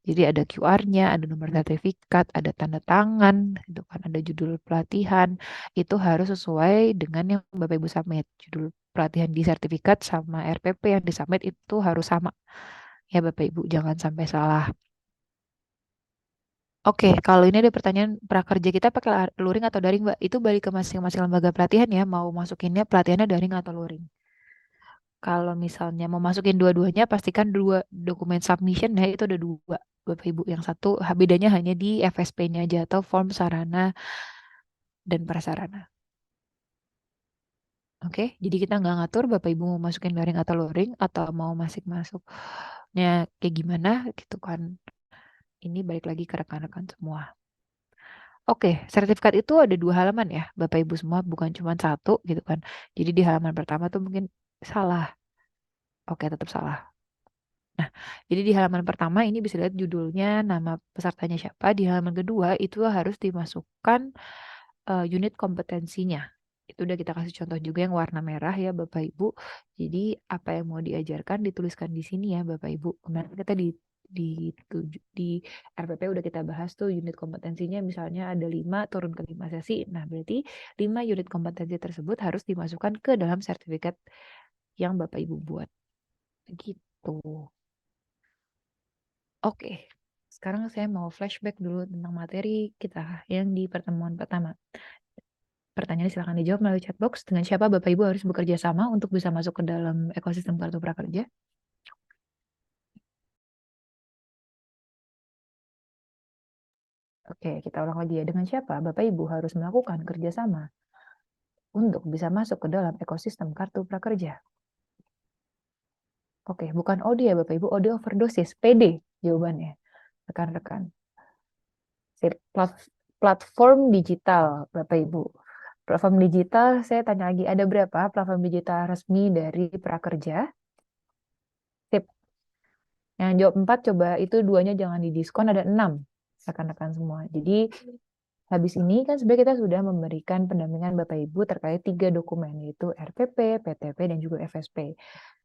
Jadi ada QR-nya, ada nomor sertifikat, ada tanda tangan, gitu kan, ada judul pelatihan. Itu harus sesuai dengan yang Bapak Ibu submit. Judul pelatihan di sertifikat sama RPP yang di submit itu harus sama. Ya Bapak Ibu, jangan sampai salah. Oke, kalau ini ada pertanyaan prakerja kita pakai luring atau daring, Mbak? Itu balik ke masing-masing lembaga pelatihan ya, mau masukinnya pelatihannya daring atau luring. Kalau misalnya mau masukin dua-duanya, pastikan dua dokumen submission ya, itu ada dua, Bapak Ibu. Yang satu bedanya hanya di FSP-nya aja atau form sarana dan prasarana. Oke, jadi kita nggak ngatur Bapak Ibu mau masukin daring atau luring atau mau masuknya kayak gimana gitu kan. Ini balik lagi ke rekan-rekan semua. Oke, sertifikat itu ada dua halaman ya, Bapak Ibu semua, bukan cuma satu gitu kan. Jadi di halaman pertama tuh mungkin salah. Oke, tetap salah. Nah, jadi di halaman pertama ini bisa lihat judulnya, nama pesertanya siapa. Di halaman kedua itu harus dimasukkan unit kompetensinya. Itu udah kita kasih contoh juga yang warna merah ya Bapak Ibu. Jadi apa yang mau diajarkan dituliskan di sini ya Bapak Ibu. Kemarin kita di RPP udah kita bahas tuh unit kompetensinya misalnya ada 5 turun ke 5 sesi. Nah, berarti 5 unit kompetensi tersebut harus dimasukkan ke dalam sertifikat yang Bapak Ibu buat. Gitu. Oke, sekarang saya mau flashback dulu tentang materi kita yang di pertemuan pertama. Pertanyaan silakan dijawab melalui chat box. Dengan siapa Bapak Ibu harus bekerja sama untuk bisa masuk ke dalam ekosistem kartu prakerja? Oke, kita ulang lagi ya. Dengan siapa Bapak Ibu harus melakukan kerjasama untuk bisa masuk ke dalam ekosistem kartu prakerja? Oke, bukan OD ya Bapak Ibu, OD overdosis, PD jawabannya, rekan-rekan. Platform digital Bapak Ibu. Platform digital, saya tanya lagi, ada berapa platform digital resmi dari prakerja? Sip. Yang jawab 4, coba itu duanya jangan didiskon, ada 6 rekan-rekan semua. Jadi habis ini kan sebenarnya kita sudah memberikan pendampingan Bapak Ibu terkait 3 dokumen, yaitu RPP, PTP, dan juga FSP.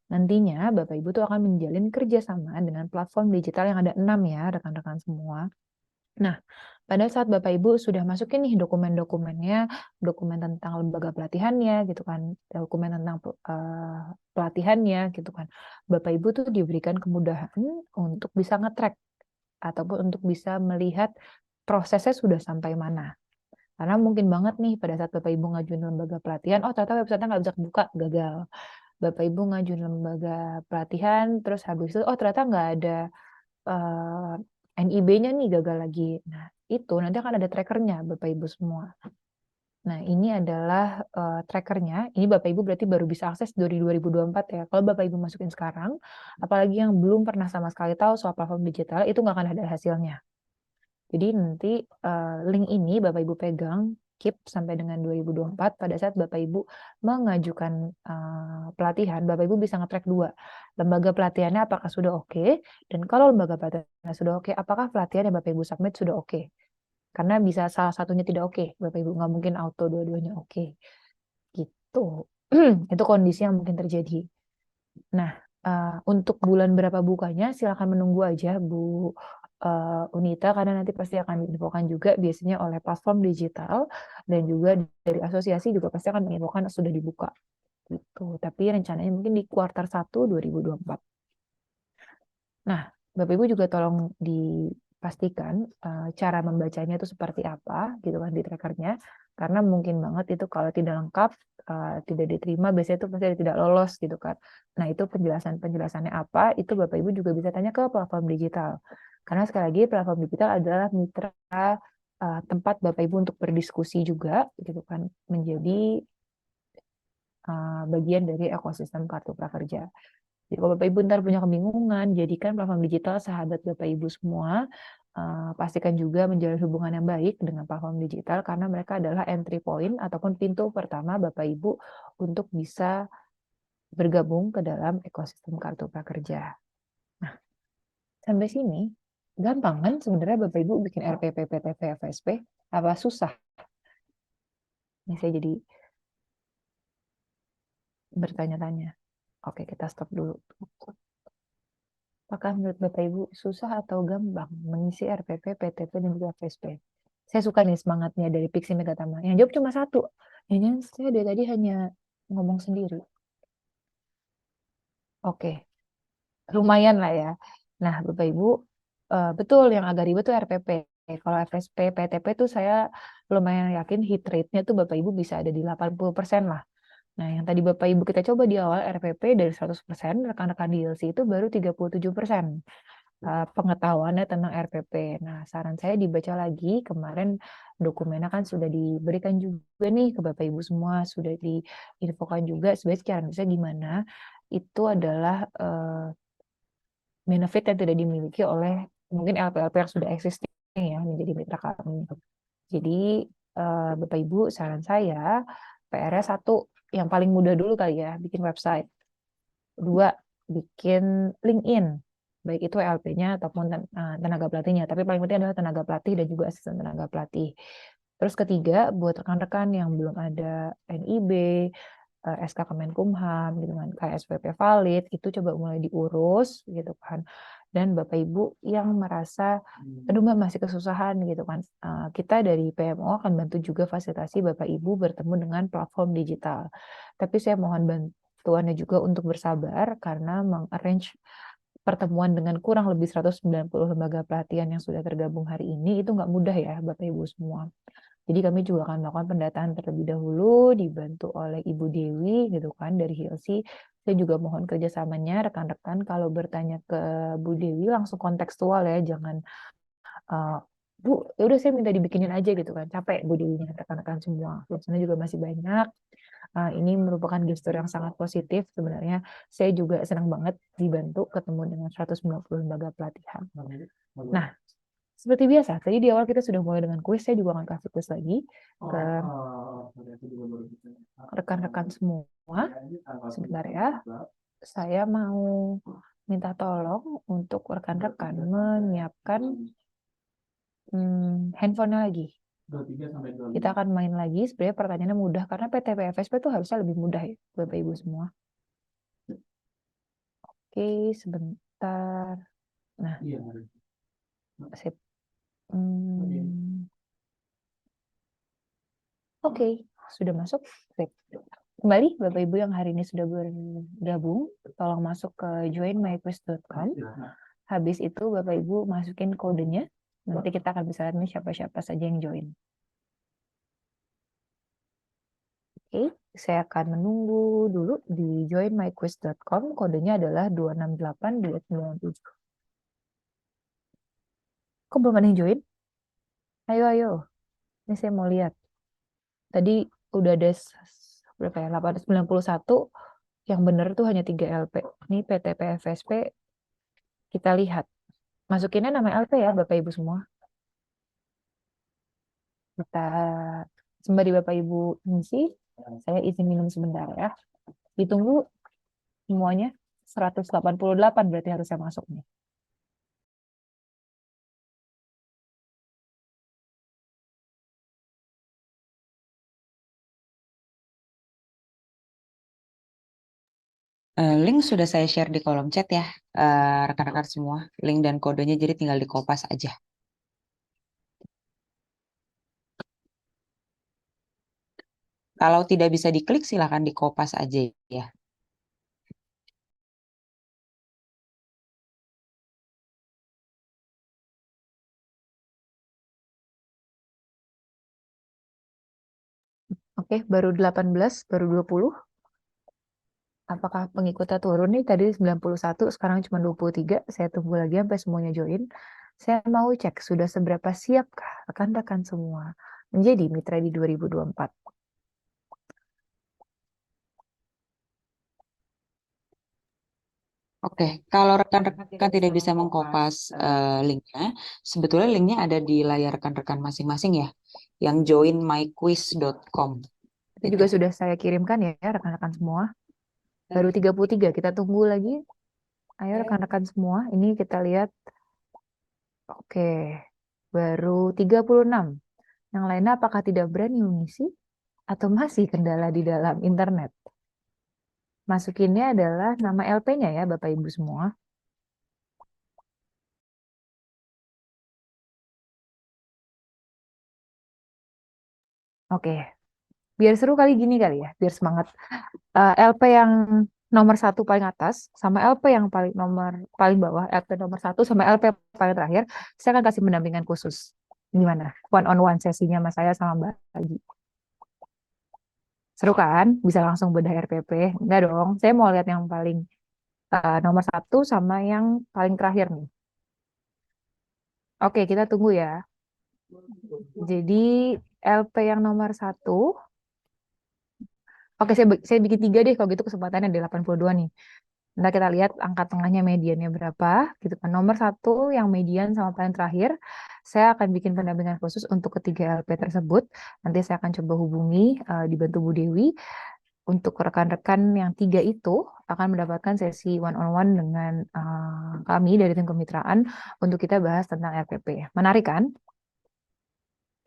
Nantinya Bapak Ibu tuh akan menjalin kerjasama dengan platform digital yang ada 6 ya rekan-rekan semua. Nah, pada saat Bapak Ibu sudah masukin nih dokumen-dokumennya, dokumen tentang lembaga pelatihannya gitu kan, dokumen tentang pelatihannya gitu kan. Bapak Ibu tuh diberikan kemudahan untuk bisa nge-track ataupun untuk bisa melihat prosesnya sudah sampai mana. Karena mungkin banget nih pada saat Bapak Ibu ngajuin lembaga pelatihan, oh ternyata website-nya nggak bisa buka, gagal. Bapak Ibu ngajuin lembaga pelatihan, terus habis itu, oh ternyata nggak ada NIB-nya nih gagal lagi. Nah, itu nanti akan ada trackernya Bapak Ibu semua. Nah, ini adalah trackernya. Ini Bapak Ibu berarti baru bisa akses dari 2024 ya. Kalau Bapak Ibu masukin sekarang, apalagi yang belum pernah sama sekali tahu soal platform digital, itu nggak akan ada hasilnya. Jadi nanti link ini Bapak Ibu pegang, keep sampai dengan 2024. Pada saat Bapak Ibu mengajukan pelatihan, Bapak Ibu bisa nge-track dua. Lembaga pelatihannya apakah sudah oke, dan kalau lembaga pelatihannya sudah oke, apakah pelatihan yang Bapak Ibu submit sudah oke. Karena bisa salah satunya tidak oke, Bapak Ibu nggak mungkin auto dua-duanya oke. Gitu. Itu kondisi yang mungkin terjadi. Nah, untuk bulan berapa bukanya silakan menunggu aja Bu Unita, karena nanti pasti akan diinfokan juga biasanya oleh platform digital, dan juga dari asosiasi juga pasti akan menginfokan sudah dibuka gitu. Tapi rencananya mungkin di kuartal 1 2024. Nah, Bapak Ibu juga tolong dipastikan cara membacanya itu seperti apa gitu kan di trackernya, karena mungkin banget itu kalau tidak lengkap, tidak diterima, biasanya itu pasti ada tidak lolos gitu kan. Nah, itu penjelasannya apa, itu Bapak Ibu juga bisa tanya ke platform digital. Karena sekali lagi platform digital adalah mitra tempat Bapak Ibu untuk berdiskusi juga gitu kan, menjadi bagian dari ekosistem kartu prakerja. Jadi kalau Bapak Ibu ntar punya kebingungan, jadikan platform digital sahabat Bapak Ibu semua. Pastikan juga menjalin hubungan yang baik dengan platform digital, karena mereka adalah entry point ataupun pintu pertama Bapak Ibu untuk bisa bergabung ke dalam ekosistem kartu prakerja. Nah, sampai sini gampang kan sebenarnya Bapak Ibu bikin RPP, PTP, FSP? Apa susah? Ini saya jadi bertanya-tanya. Oke, kita stop dulu. Apakah menurut Bapak Ibu susah atau gampang mengisi RPP, PTP, dan juga FSP? Saya suka nih semangatnya dari Pixie Megatama. Yang jawab cuma satu. Yang saya dari tadi hanya ngomong sendiri. Oke, lumayan lah ya. Nah, Bapak Ibu, betul yang agak ribet tuh RPP. Kalau FSP, PTP tuh saya lumayan yakin hit rate-nya tuh Bapak Ibu bisa ada di 80% lah. Nah, yang tadi Bapak Ibu kita coba di awal RPP dari 100%, rekan-rekan DLC itu baru 37% pengetahuannya tentang RPP. Nah, saran saya dibaca lagi. Kemarin dokumennya kan sudah diberikan juga nih ke Bapak Ibu semua, sudah diinfokan juga sebenarnya secara bisa gimana. Itu adalah benefit yang tidak dimiliki oleh mungkin LP-LP yang sudah existing ya menjadi mitra kami. Jadi Bapak Ibu, saran saya PR-nya satu, yang paling mudah dulu kali ya, bikin website. Dua, bikin LinkedIn, baik itu LP-nya ataupun tenaga pelatihnya. Tapi paling penting adalah tenaga pelatih dan juga asisten tenaga pelatih. Terus ketiga, buat rekan-rekan yang belum ada NIB, SK Kemenkumham, gitu kan, KSPP valid, itu coba mulai diurus, gitu kan. Dan Bapak Ibu yang merasa, aduh Mbak masih kesusahan, gitu kan, kita dari PMO akan bantu juga fasilitasi Bapak Ibu bertemu dengan platform digital. Tapi saya mohon bantuannya juga untuk bersabar, karena mengarrange pertemuan dengan kurang lebih 190 lembaga pelatihan yang sudah tergabung hari ini, itu nggak mudah ya Bapak Ibu semua. Jadi kami juga akan melakukan pendataan terlebih dahulu, dibantu oleh Ibu Dewi gitu kan dari HILSI. Saya juga mohon kerjasamanya rekan-rekan, kalau bertanya ke Bu Dewi langsung kontekstual ya, jangan Bu, ya udah saya minta dibikinin aja gitu kan. Capek Bu Dewinya, rekan-rekan semua. Biasanya juga masih banyak. Ini merupakan gestur yang sangat positif sebenarnya. Saya juga senang banget dibantu ketemu dengan 190 lembaga pelatihan. Nah, seperti biasa, tadi di awal kita sudah mulai dengan kuis, saya juga akan kasih kuis lagi ke rekan-rekan semua. Sebentar ya, saya mau minta tolong untuk rekan-rekan menyiapkan handphonenya lagi. Kita akan main lagi, sebenarnya pertanyaannya mudah, karena PTP FSP itu harusnya lebih mudah ya, Bapak Ibu semua. Oke, sebentar. Nah, sip. Oke, sudah masuk. Sip. Kembali, Bapak Ibu yang hari ini sudah bergabung, tolong masuk ke joinmyquiz.com. Habis itu Bapak Ibu masukin kodenya, nanti kita akan bisa lihat nih siapa-siapa saja yang join. Oke, saya akan menunggu dulu di joinmyquiz.com, kodenya adalah 268297. Kok belum ada yang join? Ayo, ayo. Ini saya mau lihat. Tadi udah ada berapa ya? 891. Yang benar tuh hanya 3 LP. Ini PT PFSP kita lihat. Masukinnya nama LP ya Bapak Ibu semua. Kita sembari Bapak Ibu ngisi, saya izin minum sebentar ya. Ditunggu semuanya 188 berarti harusnya masuk nih. Link sudah saya share di kolom chat ya, rekan-rekan semua. Link dan kodenya jadi tinggal dikopas aja. Kalau tidak bisa diklik, silahkan dikopas aja ya. Oke, baru 18, baru 20. Apakah pengikutnya turun nih? Tadi 91, sekarang cuma 23. Saya tunggu lagi sampai semuanya join. Saya mau cek sudah seberapa siapkah rekan-rekan semua menjadi mitra di 2024. Oke, kalau rekan-rekan tidak bisa mengkopas linknya, sebetulnya linknya ada di layar rekan-rekan masing-masing ya, yang joinmyquiz.com. Itu juga sudah saya kirimkan ya rekan-rekan semua. Baru 33, kita tunggu lagi. Ayo rekan-rekan semua, ini kita lihat. Oke, baru 36. Yang lainnya apakah tidak berani mengisi atau masih kendala di dalam internet? Masukinnya adalah nama LP-nya ya Bapak Ibu semua. Oke, biar seru kali gini kali ya, biar semangat. LP yang nomor satu paling atas sama LP yang paling bawah, LP nomor satu sama LP paling terakhir, saya akan kasih pendampingan khusus. Gimana? One on one sesinya sama saya sama Mbak Agi. Seru kan? Bisa langsung bedah RPP. Enggak dong, saya mau lihat yang paling nomor satu sama yang paling terakhir nih. Oke, kita tunggu ya. Jadi LP yang nomor satu, oke saya bikin 3 deh kalau gitu kesempatannya ada 82 nih. Nah, kita lihat angka tengahnya mediannya berapa, gitu kan. Nomor satu yang median sama paling terakhir, saya akan bikin pendampingan khusus untuk ketiga LP tersebut. Nanti saya akan coba hubungi, dibantu Bu Dewi. Untuk rekan-rekan yang 3 itu akan mendapatkan sesi one on one dengan kami dari tim kemitraan untuk kita bahas tentang RPP. Menarik kan?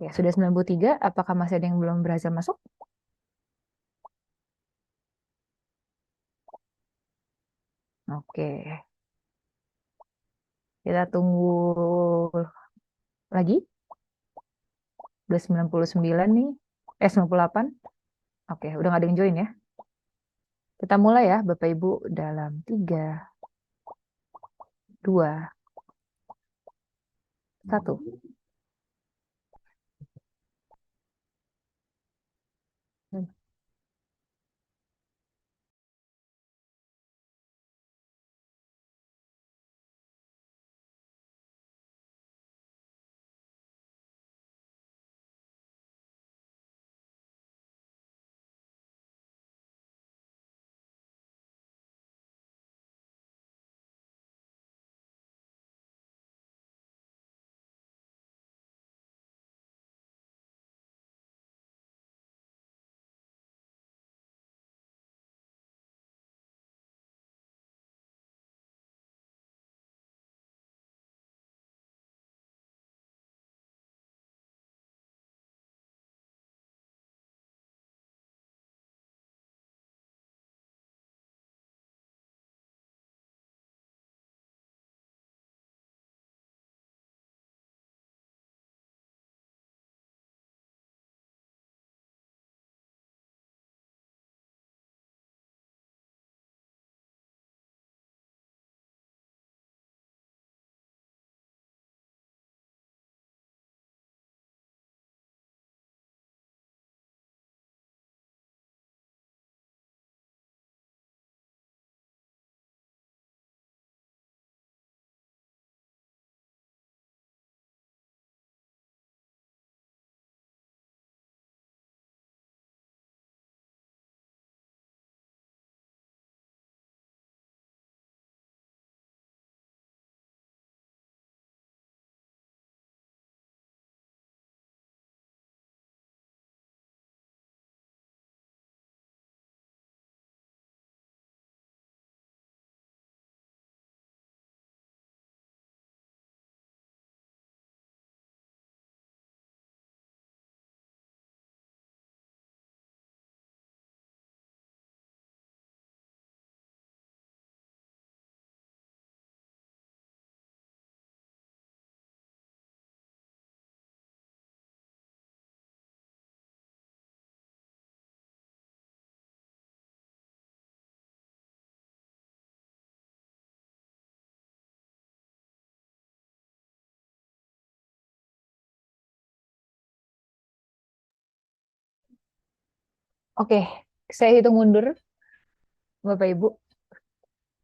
Ya, sudah 93, apakah masih ada yang belum berhasil masuk? Oke, kita tunggu lagi. Udah 99 nih. 98. Oke, udah nggak ada yang join ya. Kita mulai ya, Bapak Ibu, dalam 3, 2, 1. Oke, saya hitung mundur, Bapak Ibu.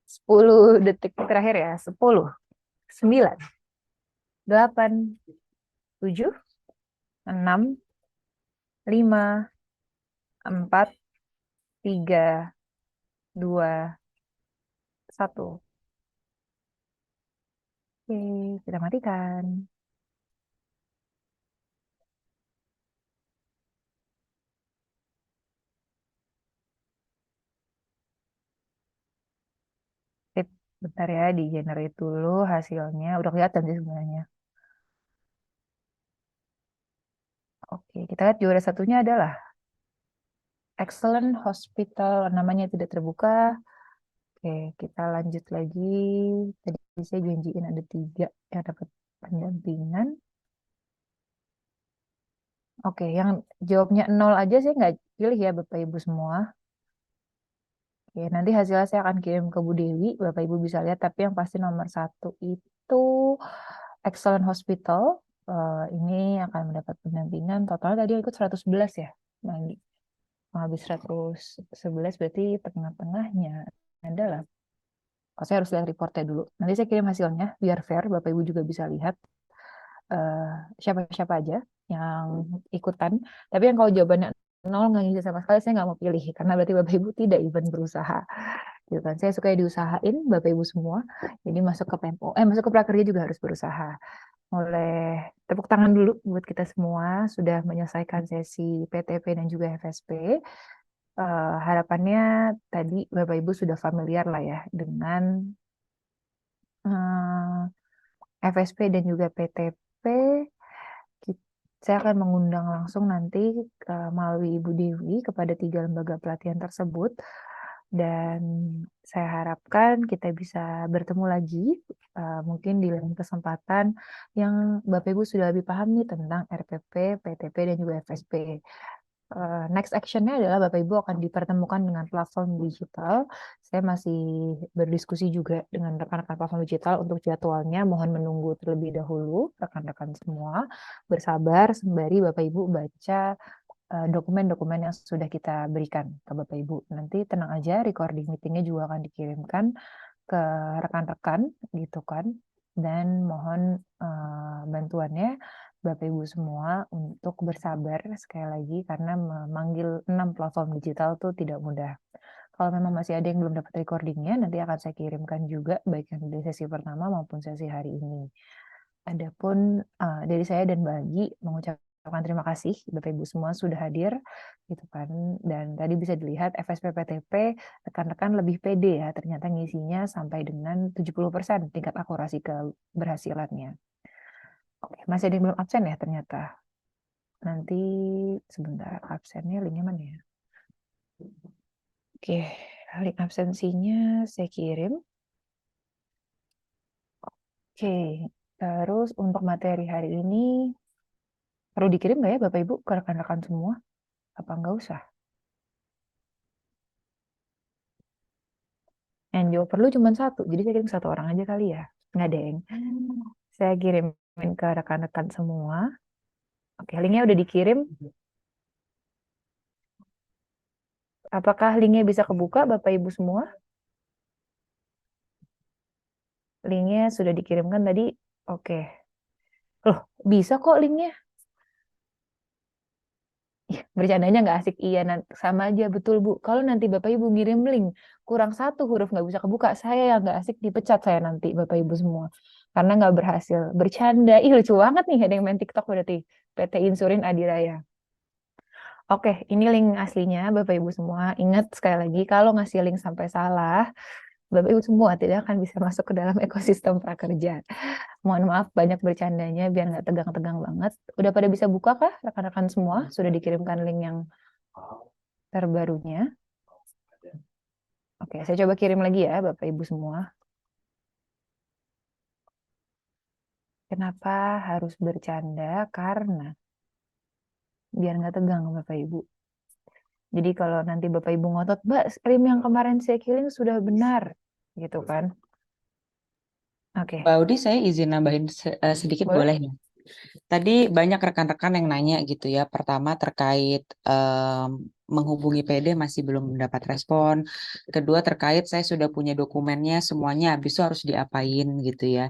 10 detik terakhir ya. 10, 9, 8, 7, 6, 5, 4, 3, 2, 1. Oke, kita matikan. Sip, bentar ya, di generate dulu hasilnya. Udah kelihatan sih sebenarnya. Oke, kita lihat juara satunya adalah Excellent Hospital, namanya tidak terbuka. Oke, kita lanjut lagi. Tadi saya janjiin ada 3 yang dapat pendampingan. Oke, yang jawabnya 0 aja saya nggak pilih ya Bapak Ibu semua. Oke, nanti hasilnya saya akan kirim ke Bu Dewi, Bapak Ibu bisa lihat. Tapi yang pasti nomor 1 itu Excellent Hospital. Ini akan mendapat pendampingan. Totalnya tadi ikut 111 ya. Bagi habis 111 berarti tengah-tengahnya adalah, saya harus lihat reportnya dulu. Nanti saya kirim hasilnya biar fair, Bapak Ibu juga bisa lihat siapa-siapa aja yang ikutan. Tapi yang kalau jawabannya 0 nggak ngisi sama sekali, saya nggak mau pilih karena berarti Bapak Ibu tidak even berusaha. Gitu kan. Saya suka diusahain Bapak Ibu semua. Jadi masuk ke PMO, masuk ke prakerja juga harus berusaha. Oleh tepuk tangan dulu buat kita semua sudah menyelesaikan sesi PTP dan juga FSP. Harapannya tadi Bapak Ibu sudah familiar lah ya dengan FSP dan juga PTP. Saya akan mengundang langsung nanti melalui Ibu Dewi kepada 3 lembaga pelatihan tersebut. Dan saya harapkan kita bisa bertemu lagi, mungkin di lain kesempatan yang Bapak Ibu sudah lebih paham nih tentang RPP, PTP, dan juga FSP. Next action-nya adalah Bapak Ibu akan dipertemukan dengan platform digital. Saya masih berdiskusi juga dengan rekan-rekan platform digital untuk jadwalnya. Mohon menunggu terlebih dahulu, rekan-rekan semua. Bersabar sembari Bapak Ibu baca dokumen-dokumen yang sudah kita berikan ke Bapak Ibu. Nanti tenang aja, recording meetingnya juga akan dikirimkan ke rekan-rekan gitu kan. Dan mohon bantuannya Bapak Ibu semua untuk bersabar sekali lagi karena memanggil 6 platform digital tuh tidak mudah. Kalau memang masih ada yang belum dapat recordingnya, nanti akan saya kirimkan juga baik yang di sesi pertama maupun sesi hari ini. Adapun dari saya dan Bagi mengucapkan terima kasih Bapak Ibu semua sudah hadir gitu kan. Dan tadi bisa dilihat FSP PTP rekan-rekan lebih pede ya, ternyata ngisinya sampai dengan 70% tingkat akurasi keberhasilannya. Oke, masih ada yang belum absen ya ternyata. Nanti sebentar, absennya linknya mana ya? Oke, link absensinya saya kirim. Oke, terus untuk materi hari ini perlu dikirim nggak ya Bapak Ibu ke rekan-rekan semua? Apa nggak usah? Yang jawab perlu cuma 1, jadi saya kirim 1 orang aja kali ya. Nggak deng. Saya kirimin ke rekan-rekan semua. Oke, linknya udah dikirim. Apakah linknya bisa kebuka Bapak Ibu semua? Linknya sudah dikirimkan tadi. Oke. Loh, bisa kok linknya. Bercandanya nggak asik. Iya, sama aja. Betul, Bu. Kalau nanti Bapak Ibu ngirim link, kurang 1 huruf nggak bisa kebuka. Saya yang nggak asik dipecat saya nanti, Bapak Ibu semua. Karena nggak berhasil. Bercanda. Ih, lucu banget nih. Ada yang main TikTok berarti. PT Insurin Adiraya. Oke, ini link aslinya, Bapak Ibu semua. Ingat sekali lagi, kalau ngasih link sampai salah, Bapak Ibu semua tidak akan bisa masuk ke dalam ekosistem prakerja. Mohon maaf banyak bercandanya biar nggak tegang-tegang banget. Udah pada bisa buka kah rekan-rekan semua? Sudah dikirimkan link yang terbarunya. Oke, saya coba kirim lagi ya Bapak Ibu semua. Kenapa harus bercanda? Karena biar nggak tegang Bapak Ibu. Jadi kalau nanti Bapak Ibu ngotot, Mbak, stream yang kemarin saya kirim sudah benar, gitu kan? Oke, Mbak Audi, saya izin nambahin sedikit boleh? boleh ya? Tadi banyak rekan-rekan yang nanya gitu ya. Pertama terkait menghubungi PD masih belum mendapat respon. Kedua, terkait saya sudah punya dokumennya semuanya, habis itu harus diapain gitu ya.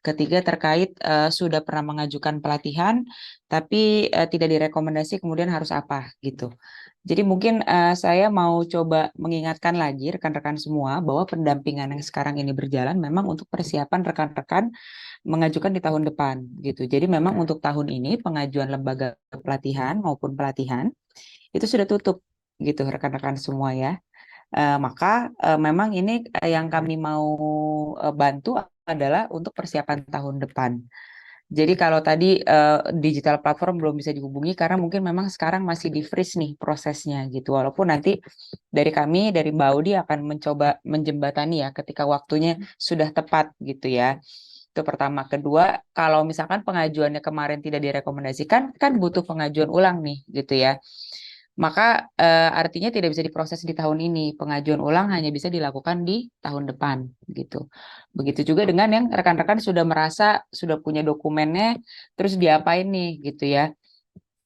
Ketiga, terkait sudah pernah mengajukan pelatihan, tapi tidak direkomendasi, kemudian harus apa gitu. Jadi mungkin saya mau coba mengingatkan lagi rekan-rekan semua bahwa pendampingan yang sekarang ini berjalan memang untuk persiapan rekan-rekan mengajukan di tahun depan gitu. Jadi memang untuk tahun ini pengajuan lembaga pelatihan maupun pelatihan itu sudah tutup gitu rekan-rekan semua ya. Maka memang ini yang kami mau bantu adalah untuk persiapan tahun depan. Jadi kalau tadi digital platform belum bisa dihubungi karena mungkin memang sekarang masih di freeze nih prosesnya gitu. Walaupun nanti dari kami dari Baudi akan mencoba menjembatani ya ketika waktunya sudah tepat gitu ya. Itu pertama. Kedua, kalau misalkan pengajuannya kemarin tidak direkomendasikan, kan butuh pengajuan ulang nih gitu ya. Maka artinya tidak bisa diproses di tahun ini. Pengajuan ulang hanya bisa dilakukan di tahun depan gitu. Begitu juga dengan yang rekan-rekan sudah merasa sudah punya dokumennya, terus diapain nih gitu ya.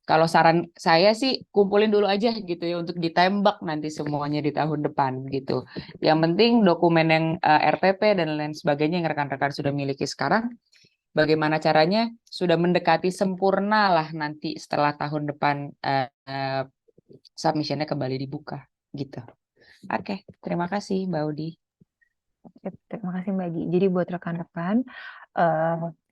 Kalau saran saya sih kumpulin dulu aja gitu ya untuk ditembak nanti semuanya di tahun depan gitu. Yang penting dokumen yang RTP dan lain sebagainya yang rekan-rekan sudah miliki sekarang, bagaimana caranya sudah mendekati sempurna lah nanti setelah tahun depan submissionnya kembali dibuka gitu. Oke, terima kasih Mbak Udi. Oke, terima kasih Mbak Gi. Jadi buat rekan-rekan,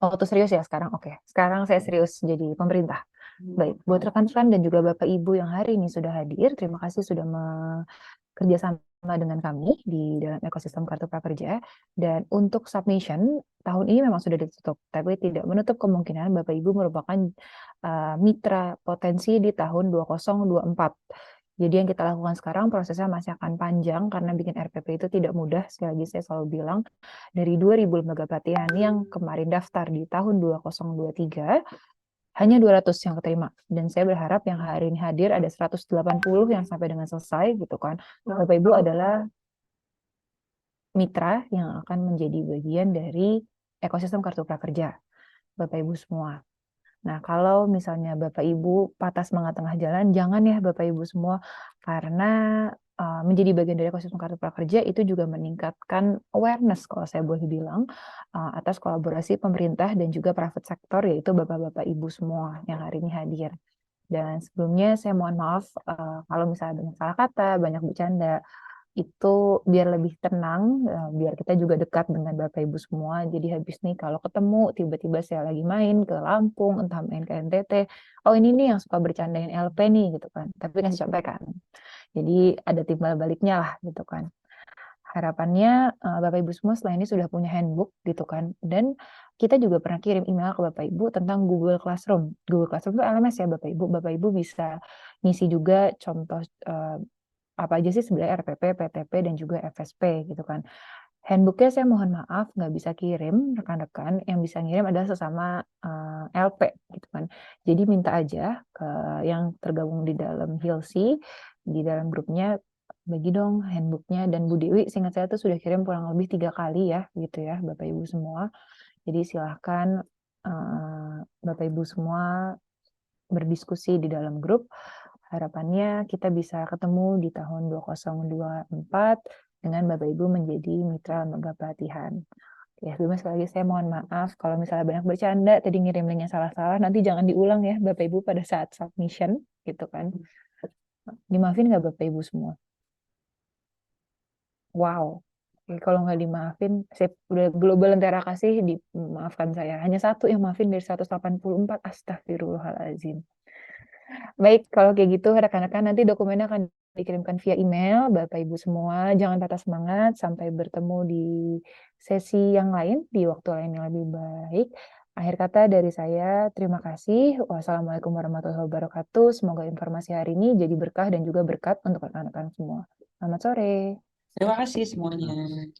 waktu serius ya sekarang. Oke, sekarang saya serius jadi pemerintah. Baik, buat rekan-rekan dan juga Bapak Ibu yang hari ini sudah hadir, terima kasih sudah bekerja sama dengan kami di dalam ekosistem Kartu Prakerja. Dan untuk submission, tahun ini memang sudah ditutup, tapi tidak menutup kemungkinan Bapak Ibu merupakan mitra potensi di tahun 2024. Jadi yang kita lakukan sekarang prosesnya masih akan panjang karena bikin RPP itu tidak mudah. Sekali lagi saya selalu bilang, dari 2.000 lembaga pelatihan yang kemarin daftar di tahun 2023, hanya 200 yang keterima. Dan saya berharap yang hari ini hadir ada 180 yang sampai dengan selesai gitu kan. Bapak Ibu adalah mitra yang akan menjadi bagian dari ekosistem Kartu Prakerja. Bapak Ibu semua. Nah, kalau misalnya Bapak Ibu patah semangat tengah jalan, jangan ya Bapak Ibu semua, karena menjadi bagian dari ekosistem Kartu Prakerja itu juga meningkatkan awareness, kalau saya boleh bilang, atas kolaborasi pemerintah dan juga private sector, yaitu Bapak-Bapak Ibu semua yang hari ini hadir. Dan sebelumnya saya mohon maaf kalau misalnya banyak salah kata, banyak bercanda, itu biar lebih tenang, biar kita juga dekat dengan Bapak Ibu semua. Jadi habis nih kalau ketemu tiba-tiba saya lagi main ke Lampung, entah main ke NTT, oh ini nih yang suka bercandain LP nih gitu kan. Tapi kasih contoh kan. Jadi ada timbal baliknya lah gitu kan. Harapannya Bapak Ibu semua setelah ini sudah punya handbook gitu kan. Dan kita juga pernah kirim email ke Bapak Ibu tentang Google Classroom. Google Classroom itu LMS ya Bapak Ibu. Bapak Ibu bisa ngisi juga contoh apa aja sih sebenarnya RPP, PTP, dan juga FSP gitu kan. Handbooknya saya mohon maaf nggak bisa kirim rekan-rekan, yang bisa ngirim adalah sesama LP gitu kan. Jadi minta aja ke yang tergabung di dalam Hilsi, di dalam grupnya, bagi dong handbooknya. Dan Bu Dewi seingat saya tuh sudah kirim kurang lebih 3 kali ya gitu ya Bapak Ibu semua. Jadi silahkan Bapak Ibu semua berdiskusi di dalam grup. Harapannya kita bisa ketemu di tahun 2024 dengan Bapak Ibu menjadi mitra lembaga pelatihan. Ya, sebelumnya sekali lagi saya mohon maaf kalau misalnya banyak bercanda, tadi ngirim linknya salah-salah, nanti jangan diulang ya Bapak Ibu pada saat submission, gitu kan. Dimaafin nggak Bapak Ibu semua? Wow. Oke, kalau nggak dimaafin, saya udah global entera kasih, dimaafkan saya. Hanya satu yang maafin dari 184, astagfirullahaladzim. Baik, kalau kayak gitu rekan-rekan nanti dokumennya akan dikirimkan via email. Bapak Ibu semua jangan patah semangat, sampai bertemu di sesi yang lain, di waktu lain yang lebih baik. Akhir kata dari saya, terima kasih. Wassalamualaikum warahmatullahi wabarakatuh. Semoga informasi hari ini jadi berkah dan juga berkat untuk rekan-rekan semua. Selamat sore. Terima kasih semuanya.